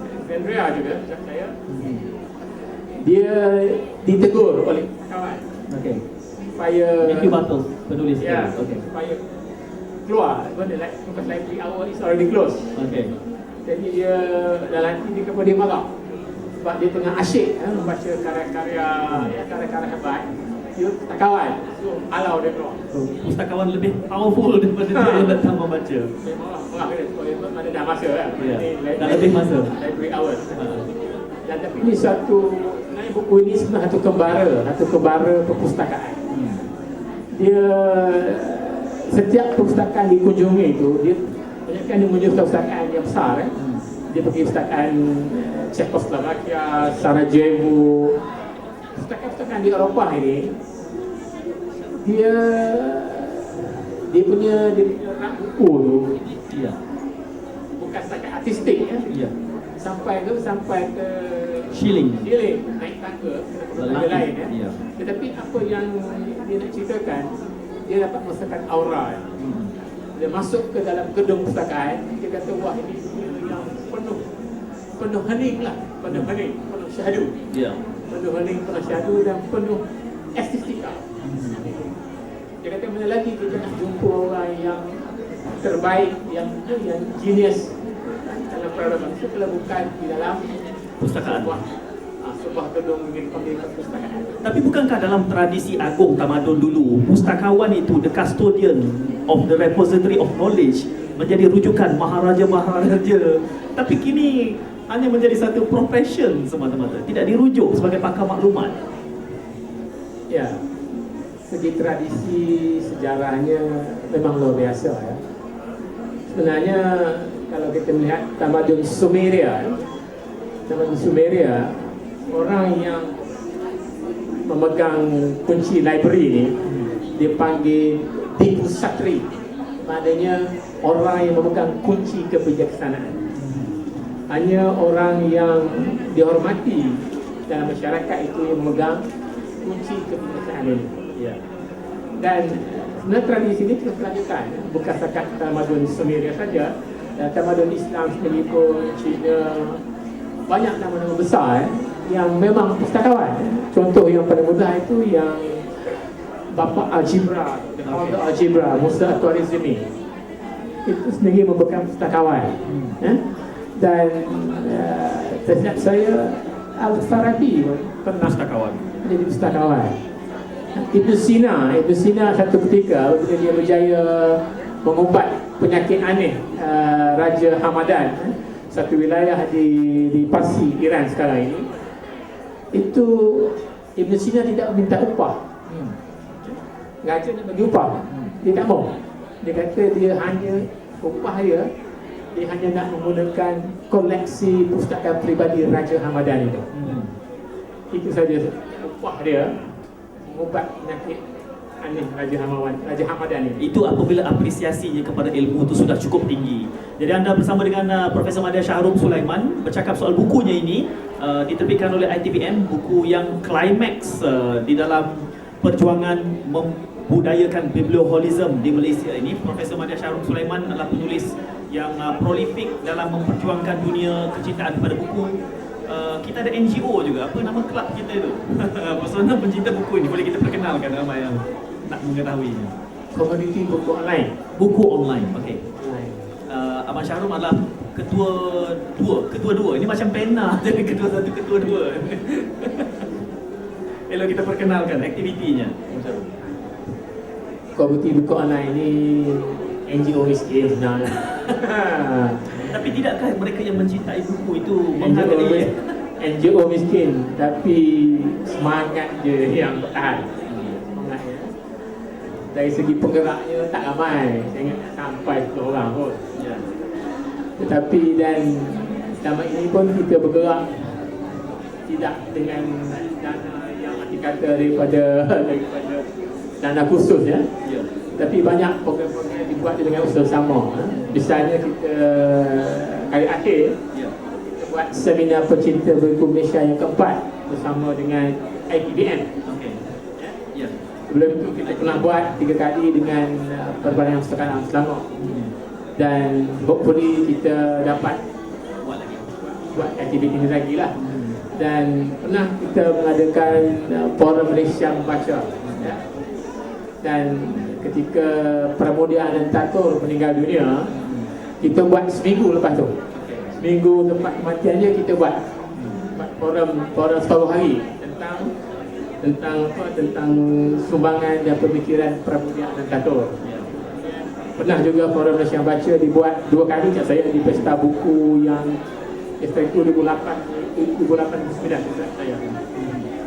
Alexandria juga, saya dia ditegur oleh kawan supaya Matthew Bartle, penulis. supaya keluar, because library hour is already closed. Jadi dia dalam hati dia kepada dia marah sebab dia tengah asyik membaca karya-karya hebat. Dia tak kawan, so halau dia keluar. Pustakawan lebih powerful daripada dia yang datang membaca. Marah dia supaya mana dah masa kan. Dah lebih masa. Library hour. Dan tapi ini sebenarnya buku ini sebenarnya satu kebara perpustakaan. Dia setiap perpustakaan dikunjungi itu, dia banyakkan dia mengunjungi perpustakaan yang besar. Dia pergi perpustakaan Czechoslovakia, Sarajevo, perpustakaan di Eropah ini. Dia punya rak buku tu bukan setakat artistik sampai ke Schilling. naik tangga ke lain Tetapi apa yang dia nak ceritakan, dia dapat merasakan aura. Dia masuk ke dalam gedung perpustakaan, dia kata wah ini dunia yang penuh hening lah, penuh syahdu. Penuh hening, penuh syahdu dan penuh estetika. Dia kata mana lagi kita nak jumpa orang yang terbaik, yang genius dalam peradaban manusia kalau bukan di dalam Pustakaan. sebuah gedung milik perpustakaan. Tapi bukankah dalam tradisi agung tamadun dulu, pustakawan itu the custodian of the repository of knowledge, menjadi rujukan maharaja-maharaja. Tapi kini hanya menjadi satu profession semata-mata, tidak dirujuk sebagai pakar maklumat. Ya, segi tradisi sejarahnya memang luar biasa ya. Sebenarnya kalau kita melihat tamadun Sumeria, orang yang memegang kunci library ini dipanggil Tipu Satri, maknanya orang yang memegang kunci kebijaksanaan. Hanya orang yang dihormati dalam masyarakat itu yang memegang kunci kebijaksanaan ini. Dan sebenarnya tradisi ini terus dilanjutkan, bukan setakat tamadun Sumeria saja, tamadun Islam sekalipun, Cina, banyak nama-nama besar yang memang pustakawan. Contoh yang paling mudah itu yang Bapa Al-Jibra, Al-Jibra, Musa At-Tarizmi, itu sendiri merupakan pustakawan. Dan setiap saya Al-Farabi pernah jadi pustakawan. Ibn Sina satu ketika bila dia berjaya mengubat penyakit aneh Raja Hamadan, satu wilayah di Parsi, Iran sekarang ini, itu Ibn Sina tidak meminta upah. Raja nak bagi upah, dia tak mau. Dia kata dia hanya upah dia hanya nak menggunakan koleksi pustakaan peribadi Raja Hamadan itu. Itu saja upah dia mengubat penyakit aneh Raja Hamadan ini. Itu apabila apresiasinya kepada ilmu itu sudah cukup tinggi. Jadi anda bersama dengan Profesor Madya Shahrum Sulaiman bercakap soal bukunya ini, diterbitkan oleh ITBM, buku yang climax di dalam perjuangan membudayakan biblioholism di Malaysia ini. Profesor Madya Shahrum Sulaiman adalah penulis yang prolific dalam memperjuangkan dunia kecintaan pada buku. Kita ada NGO juga, apa nama kelab kita itu? Persona pencinta buku ini, boleh kita perkenalkan ramai yang nak mengetahuinya. Komuniti buku online. Buku online, okey. Abang Shahrum adalah ketua dua. Ini macam pena jadi ketua satu, ketua dua. Elok kita perkenalkan aktivitinya. Komuniti buku online ni NGO miskin sebenarnya. Tapi tidakkah mereka yang mencintai buku itu menghargai NGO miskin, tapi semangat je yang bertahan. Semangatnya. Dari segi penggeraknya tak ramai, saya ingat sampai 10 orang pun. Ya. Tetapi dan selama ini pun kita bergerak tidak dengan dana yang dikata daripada dana khusus ya. Ya. Tapi banyak program-program yang dibuat dengan usaha sama. Misalnya kita kali akhir Ya. kita buat seminar pecinta buku Malaysia yang keempat bersama dengan IPBN. Okey. Ya. Sebelum itu kita pernah buat 3 kali dengan Perbanan Pustaka Alam Selangor. Dan hopefully kita dapat buat aktiviti ini lagi lah. Dan pernah kita mengadakan Forum Malaysia Membaca ya. Dan ketika Pramudia dan Tatur meninggal dunia, kita buat seminggu lepas tu. Seminggu tempat kematiannya kita buat forum separuh hari tentang sumbangan dan pemikiran Pramudia dan Tatur. Pernah juga Forum Malaysia Baca dibuat 2 kali kat saya di pesta buku yang pesta itu 2008-2009 saya.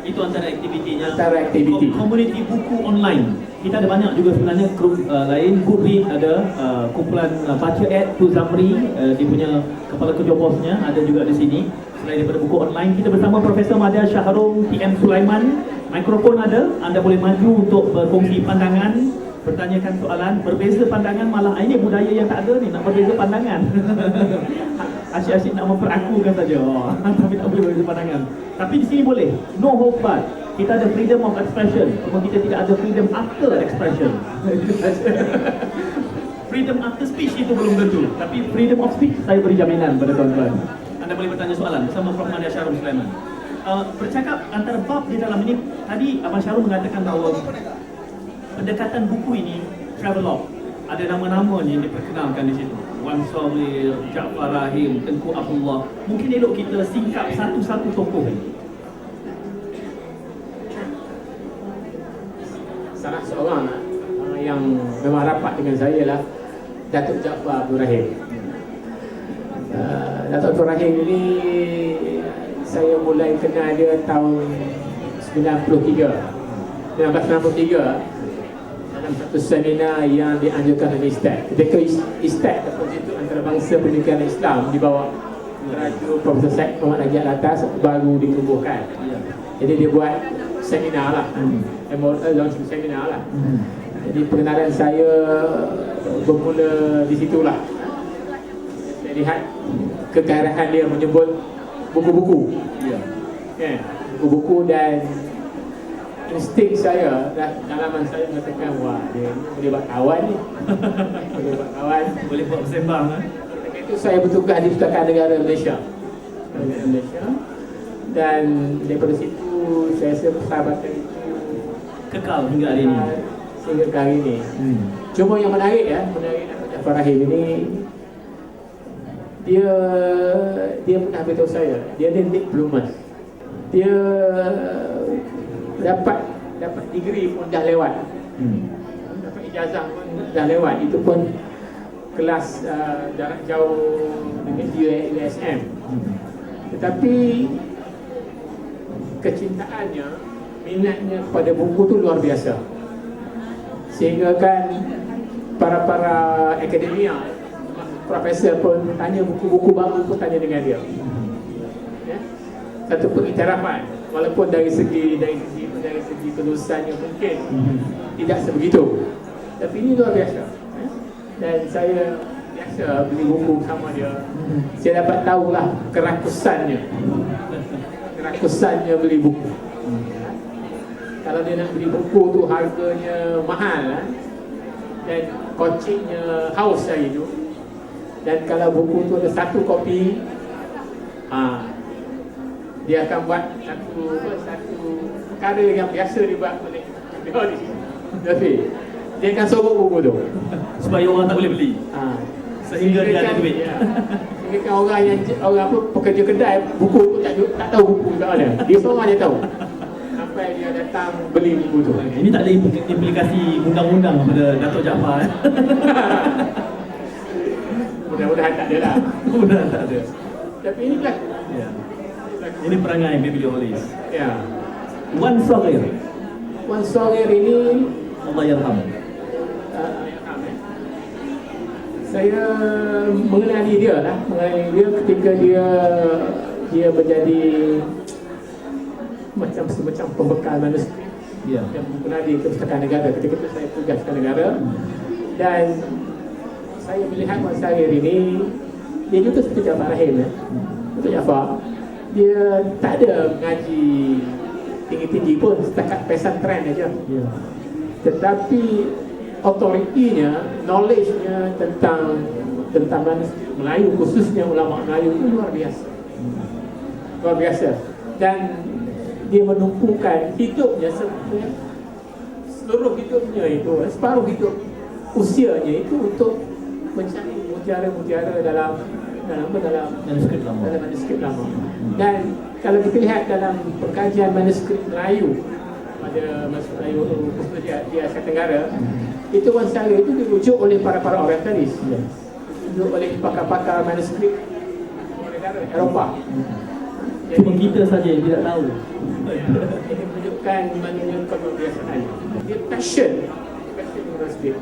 Itu antara aktivitinya. Antara aktiviti. Komuniti buku online. Kita ada banyak juga sebenarnya grup lain. Goodreads ada, kumpulan Baca Tu Zamri, dia punya kepala kerja bosnya ada juga di sini. Selain daripada buku online, kita bersama Profesor Madya Syahrul PM Sulaiman. Mikrofon ada, anda boleh maju untuk berkongsi pandangan, bertanyakan soalan. Berbeza pandangan malah ini budaya yang tak ada ni, nak berbeza pandangan. Asyik-asyik nak memperakukan saja. Tapi tak boleh berbeza pandangan. Tapi di sini boleh. No hold back. Kita ada freedom of expression. Cuma kita tidak ada freedom after expression. Freedom after speech itu belum tentu. Tapi freedom of speech saya beri jaminan pada tuan-tuan. Anda boleh bertanya soalan bersama Prof. Madya Syahrul Sulaiman. Bercakap antara bab di dalam ini, tadi Abang Syahrul mengatakan bahawa pendekatan buku ini travelog. Ada nama-nama yang diperkenalkan di situ. Wan Sawir, Jaafar Rahim, Tengku Abdullah. Mungkin elok kita singkap satu-satu tokoh ini. Salah seorang yang memang rapat dengan saya lah Datuk Jaafar Abdul Rahim. Datuk Abdul Rahim ini saya mulai kenal dia tahun 1993 dalam satu seminar yang dianjurkan oleh ISTAD. Ketika ISTAD atau Institut Antarabangsa Pendidikan Islam di bawah Raja Profesor Syed Muhammad Najib Alatas baru ditubuhkan. Jadi dia buat seminar lah, launching seminar lah. Jadi pengenalan saya bermula di situlah. Saya lihat kegarahan dia menyebut buku-buku. Buku-buku dan insting saya, dalaman saya mengatakan, wah dia boleh buat kawan ni. Boleh buat kawan, Boleh buat bersembang. Ketika itu saya bertugas di Perpustakaan Negara Malaysia. Dan daripada situ saya rasa persahabatan itu Kekal hingga hari ini. Sehingga ke hari ini. Cuma yang menarik Datuk Jaafar Rahim ini, dia pernah beritahu saya, dia ada diplomat. Dia dapat degree pun dah lewat. Dapat ijazah pun dah lewat. Itu pun kelas jarak jauh dengan USM. Tetapi kecintaannya, minatnya kepada buku tu luar biasa. Sehingga kan para akademia, profesor pun tanya buku-buku baru pun tanya dengan dia. Ya? Satu pengiktirafan, walaupun dari segi kelulusannya mungkin tidak sebegitu. Tapi ini luar biasa. Ya? Dan saya biasa beli buku sama dia. Saya dapat tahulah kerakusannya beli buku. Kalau dia nak beli buku tu harganya mahal dan kociknya haus hari tu. Dan kalau buku tu ada satu kopi, dia akan buat satu perkara yang biasa dibuat oleh tapi dia akan sorok buku tu Supaya orang tak boleh beli. Sehingga dia ada duit. Sehingga Bagaikan orang apa pekerja kedai buku tu tak tahu buku kat mana. Dia seorang je tahu. Sampai dia datang beli buku tu. Ini tak ada implikasi undang-undang pada Datuk Jaafar. Mudah-mudahan tak ada lah. Mudah tak ada. Tapi ini lah. Ya. Ini perangai Baby Olis. Ya. Wan Saghir. Wan Saghir ini Allah yarham. saya mengenali dia ketika dia menjadi macam pembekal manuskrip Ya. yang berguna di Perpustakaan Negara ketika itu saya tugas ke negara. Dan saya melihat Wan Saghir ini, dia juga seperti Jaafar Rahim ya. Untuk Jaafar, dia tak ada mengaji tinggi-tinggi pun, setakat pesantren aja. Ya. Tetapi autoritinya, knowledge-nya tentang manuskrip Melayu, khususnya ulama Melayu itu luar biasa. Luar biasa. Dan dia menumpukan hidupnya seluruh hidupnya itu, separuh hidup usianya itu untuk mencari mutiara-mutiara dalam manuskrip lama. Dan kalau kita lihat dalam pengkajian manuskrip Melayu pada manuskrip Melayu khususnya di Asia Tenggara, itu Wan Saghir itu dirujuk oleh para orientalis, dirujuk oleh pakar-pakar manuskrip negara Eropah. Cuma kita saja yang tidak tahu. Ini menunjukkan kebiasaan. Dia passion manuskrip.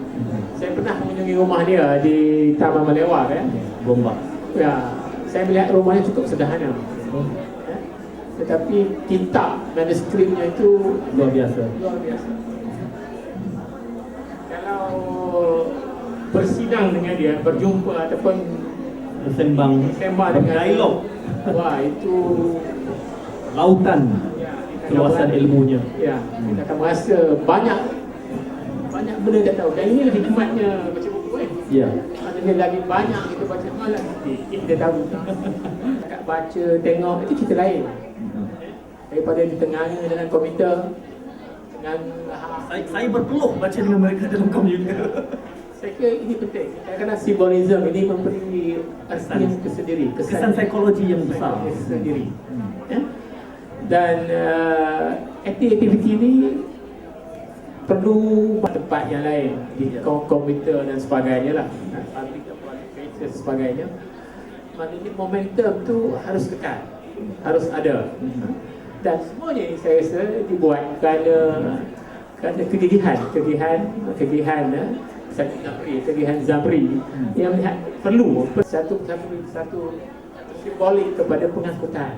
Saya pernah mengunjungi rumah dia di Taman Malewar ya. Gombak. Ya, saya melihat rumahnya cukup sederhana. Ya. Tetapi kitab manuskripnya itu Luar biasa. luar biasa. Kalau bersidang dengan dia, berjumpa ataupun Bersembang dengan dialog. Wah, itu Lautan ya, keluasan ilmunya. ya, kita akan merasa banyak benda tak tahu. Dan inilah hikmatnya baca buku kan. Ya. Maknanya lagi banyak kita baca, malah kita tahu. Kat baca, tengok, itu cerita lain. Daripada ditengah dengan komputer, dengan Saya berpeluh baca dengan mereka dalam komputer. saya kira ini penting. Kadang-kadang simbolisme ini memberi arti yang tersendiri, Kesan psikologi yang besar. sendiri. Ya? Dan aktiviti ini perlu tempat yang lain di komputer dan sebagainya lah, public places dan sebagainya. Maknanya momentum tu harus kekal, harus ada. Dan semuanya ini saya rasa dibuat kerana kegigihan Zamri yang melihat perlu satu simbolik kepada pengangkutan.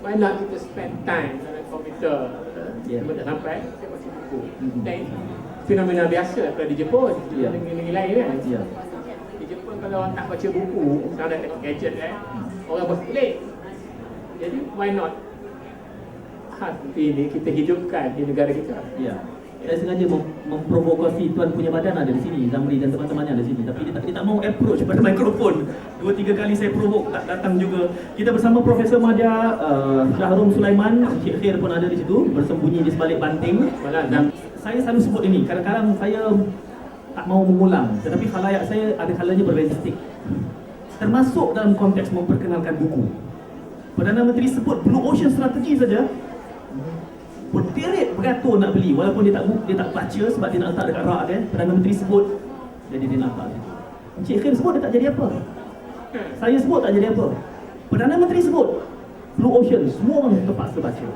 Why not kita spend time dalam komputer? Benda sampai kita baca buku. Dan fenomena biasa kalau di Jepun, negeri lain kan. Di Jepun kalau orang tak baca buku, sekarang dah tengok gadget orang berselit. Jadi why not ini kita hidupkan di negara kita. Ya. Saya sengaja memprovokasi tuan punya badan ada di sini, Zamri dan teman-temannya ada di sini. Tapi dia tak mau approach pada mikrofon. 2-3 kali saya provoke, tak datang juga. Kita bersama Profesor Madya, Syahrum Sulaiman, Encik Khair pun ada di situ, bersembunyi di sebalik banting. Saya selalu sebut ini, kadang-kadang saya tak mau mengulang. Tetapi khalayak saya ada kalanya berrealistik. Termasuk dalam konteks memperkenalkan buku. Perdana Menteri sebut Blue Ocean Strategy saja, beratur nak beli walaupun dia tak baca sebab dia nak letak dekat rak dia. Perdana Menteri sebut, jadi dia nampak. Encik Khair sebut dia tak jadi apa. Saya sebut tak jadi apa. Perdana Menteri sebut Blue Ocean, semua orang terpaksa baca.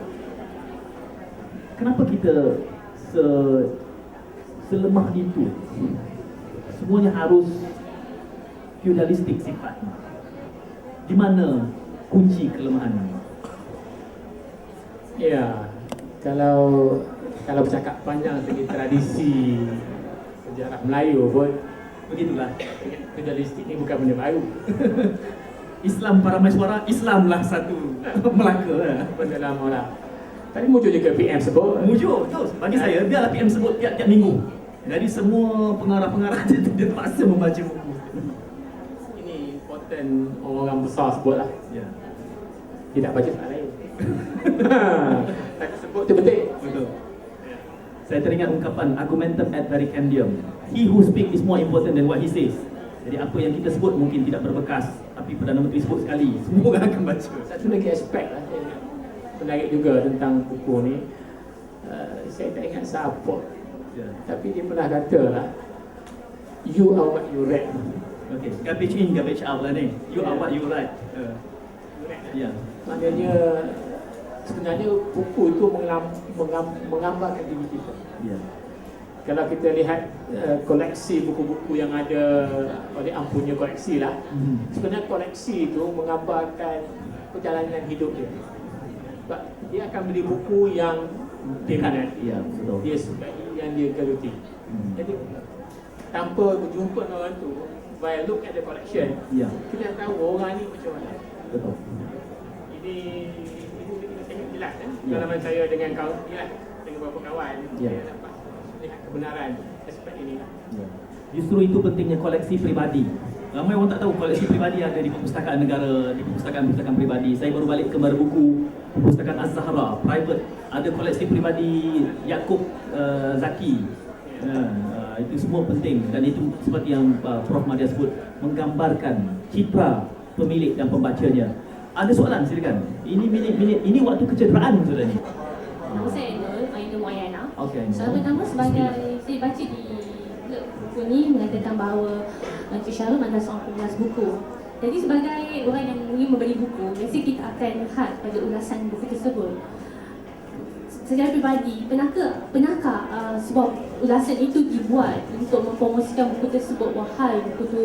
Kenapa kita selemah itu? Semuanya harus feudalistik sifat. Di mana kunci kelemahannya? Ya, kalau bercakap panjang segi tradisi sejarah Melayu pun Begitulah. feudalistik ni bukan benda baru. Islam Paramaeswara, Islamlah satu Melaka. Benda lama lah. Tadi muncul juga PM sebut. Muncul, betul. Bagi saya, biarlah PM sebut tiap-tiap minggu. Jadi semua pengarah-pengarah dia terpaksa membaca buku. Ini important orang besar sebut lah. Ya. Tidak baca tak lain. Tapi sebut tu penting. Betul. Saya teringat ungkapan argumentum ad vericandium. He who speaks is more important than what he says. Jadi apa yang kita sebut mungkin tidak berbekas, tapi Perdana Menteri sebut sekali, semua orang akan baca. Satu lagi aspek lah saya menarik juga tentang buku ni. Saya tak ingat siapa, tapi dia pernah kata lah, you are what you read. Okay, garbage in, garbage out lah ni. You are what you write. Ya. Maknanya sebenarnya buku itu menggambarkan diri kita. Ya. Kalau kita lihat koleksi buku-buku yang ada oleh Ampunya koleksi lah, sebenarnya koleksi itu menggambarkan perjalanan hidup dia. Sebab dia akan beli buku yang dia minat, Ya, betul. dia sukai, yang dia geluti. Jadi tanpa berjumpa dengan orang tu, by look at the collection, Ya, kita tahu orang ni macam mana. betul. Ini kita tengok jelas Ya. pengalaman saya dengan kawan ni lah, dengan beberapa kawan, Ya. saya dapat lihat kebenaran aspek ini lah. Ya. Justru itu pentingnya koleksi peribadi. Ramai orang tak tahu koleksi peribadi ada di perpustakaan negara, di perpustakaan-perpustakaan peribadi. Saya baru balik ke Buku, perpustakaan Az-Zahra, private. Ada koleksi peribadi Yaakob Zaki. Itu semua penting dan itu seperti yang Prof Madia sebut, menggambarkan citra pemilik dan pembacanya. Ada soalan silakan. Ini waktu kecederaan sebenarnya. Nama saya Ainul Moyana. Okey. Soalan pertama sebagai saya baca di buku ni mengatakan bahawa Encik Syarul adalah seorang pengulas buku. Jadi sebagai orang yang ingin membeli buku, biasanya kita akan lihat pada ulasan buku tersebut. Secara pribadi, pernahkah sebuah ulasan itu dibuat untuk mempromosikan buku tersebut, wahai buku tu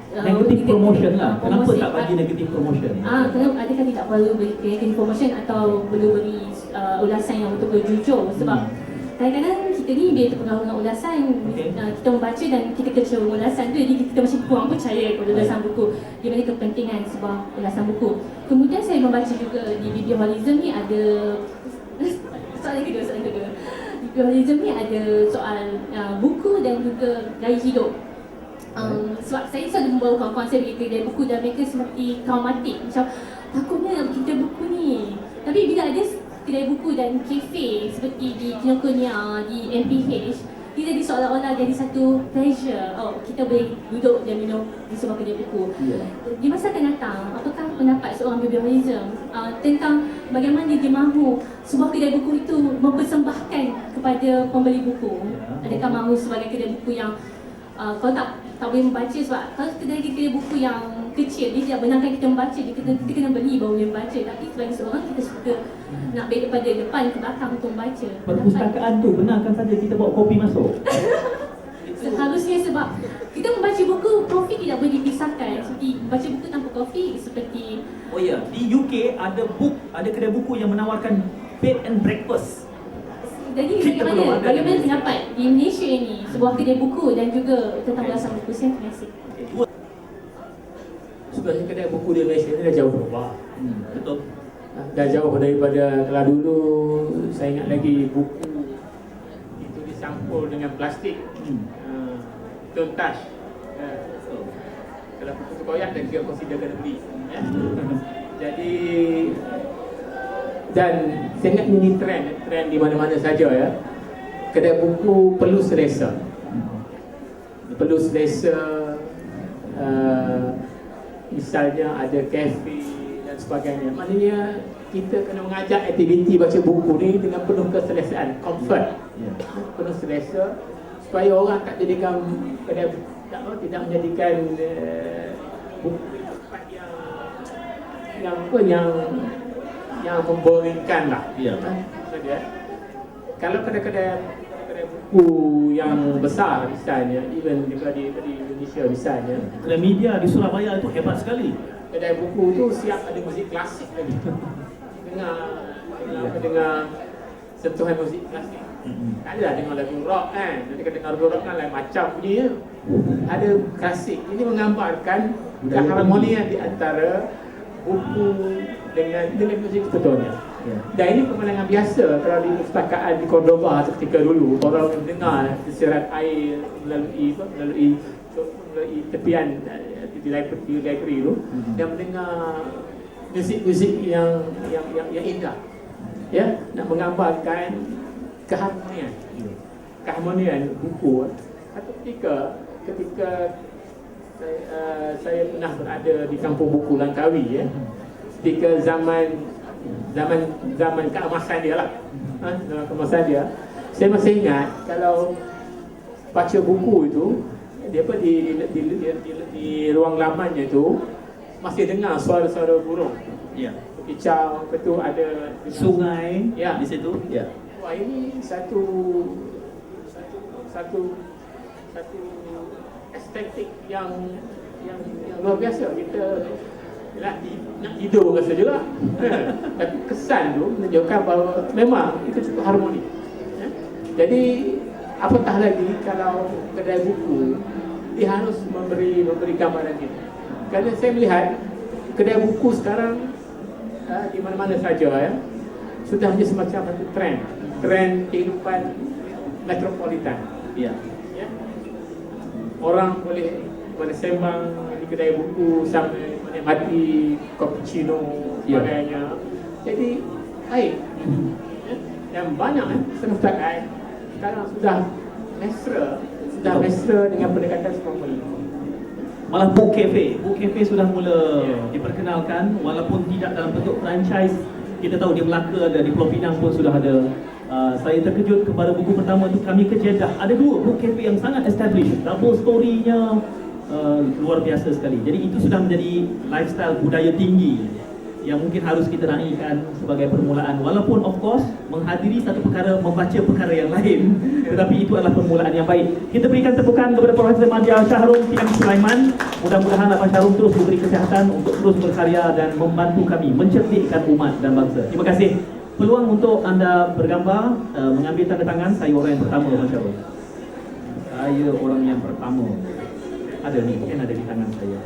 Negative promotion lah. Kenapa promosi, tak bagi negative promotion? Kenapa adakah tidak perlu beri negative promotion atau perlu beri ulasan yang betul-betul jujur? Sebab kadang-kadang kita ni bila terpengaruh dengan ulasan, kita membaca dan kita kecewa dengan ulasan tu, jadi kita macam kurang percaya kepada ulasan buku di mana kepentingan sebuah ulasan buku. Kemudian saya membaca juga di biblioholism ni ada soalan kedua. Biblioholism ni ada soal buku dan juga gaya hidup. Sebab saya selalu membawa kawan-kawan saya pergi kedai buku dan mereka seperti traumatik, macam takutnya nak kita buku ni. Tapi bila ada kedai buku dan kafe seperti di Kinokuniya, di MPH, dia jadi seolah-olah jadi satu pleasure. Kita boleh duduk dan minum di sebuah kedai buku. Di masa akan datang, apakah pendapat seorang biblioholism tentang bagaimana dia mahu sebuah kedai buku itu mempersembahkan kepada pembeli buku? Adakah mahu sebagai kedai buku yang kalau tak boleh membaca, sebab kalau kedai buku yang kecil dia tidak benarkan kita membaca, kita kena beli baru boleh membaca. Tapi sebagai seorang kita suka nak beli daripada depan ke belakang untuk membaca. Perpustakaan tu benarkan saja kita bawa kopi masuk. Seharusnya, sebab kita membaca buku, kopi tidak boleh dipisahkan. Seperti baca buku tanpa kopi seperti Oh ya, di UK ada kedai buku yang menawarkan bed and breakfast. jadi Kita belum ada bagaimana di pendapat di Malaysia ini sebuah kedai buku dan juga tentang ulasan buku? Saya terima kasih. Sebenarnya kedai buku di Malaysia ni dah jauh berubah. Betul. Dah jauh daripada kalau dulu saya ingat lagi buku itu disampul dengan plastik, tuntas. Kalau buku tu koyak dan dia consider kena beli. Jadi dan saya ingat ini trend di mana-mana saja ya. Kedai buku perlu selesa. Misalnya ada kafe dan sebagainya. Maknanya kita kena mengajak aktiviti baca buku ni dengan penuh keselesaan, comfort, penuh selesa, supaya orang tak jadikan kedai tidak menjadikan buku tempat yang memboringkan lah. Maksudnya, kalau kedai-kedai buku yang besar misalnya, even di Indonesia misalnya, Kedai media di Surabaya itu hebat sekali. kedai buku tu siap ada muzik klasik lagi. Dengar sentuhan muzik klasik. Tak adalah dengar lagu rock kan. Nanti kalau dengar lagu rock kan lain macam bunyinya. Ada klasik. Ini menggambarkan keharmonian di antara buku dengan muzik sebetulnya. Dan ini pemandangan biasa kalau di perpustakaan di Cordoba ketika dulu, orang mendengar desirat air melalui tepian di library tu, dan mendengar muzik-muzik yang indah, ya, nak menggambarkan keharmonian buku. Satu ketika saya pernah berada di kampung buku Langkawi ya. Ketika zaman keemasan dia lah. Zaman keemasan dia. Saya masih ingat kalau baca buku itu dia apa di ruang lamannya itu masih dengar suara-suara burung. Ya. Kicau, betul ada Sungai ya di situ. Ya. Wah, ini satu estetik yang luar biasa. Kita nak tidur rasa juga. Tapi kesan tu menunjukkan bahawa memang itu cukup harmoni. Jadi apatah lagi kalau kedai buku dia harus memberi gambaran ini. Kerana saya melihat kedai buku sekarang di mana-mana saja ya, sudah menjadi semacam satu trend kehidupan metropolitan. Ya. Ya. Orang boleh bersembang di kedai buku sambil menikmati cappuccino sebagainya. Jadi baik. Ya. Dan banyak setengah kedai sekarang sudah mesra dengan pendekatan seperti ini. Malah Book Cafe sudah mula diperkenalkan walaupun tidak dalam bentuk franchise. Kita tahu di Melaka ada, di Pulau Pinang pun sudah ada. Saya terkejut kepada buku pertama tu kami ke Jeddah. Ada 2 Book Cafe yang sangat established. Double story-nya luar biasa sekali. Jadi itu sudah menjadi lifestyle budaya tinggi yang mungkin harus kita naikkan sebagai permulaan. Walaupun of course menghadiri satu perkara, membaca perkara yang lain, tetapi itu adalah permulaan yang baik. Kita berikan tepukan kepada Profesor Madya Shahrum T.M. Sulaiman. Mudah-mudahan Abang Shahrum terus diberi kesihatan untuk terus berkarya dan membantu kami mencerdikkan umat dan bangsa. Terima kasih. Peluang untuk anda bergambar, mengambil tanda tangan. Saya orang yang pertama, Abang Shahrum. Saya orang yang pertama. Ada ni, kan ada di tangan saya.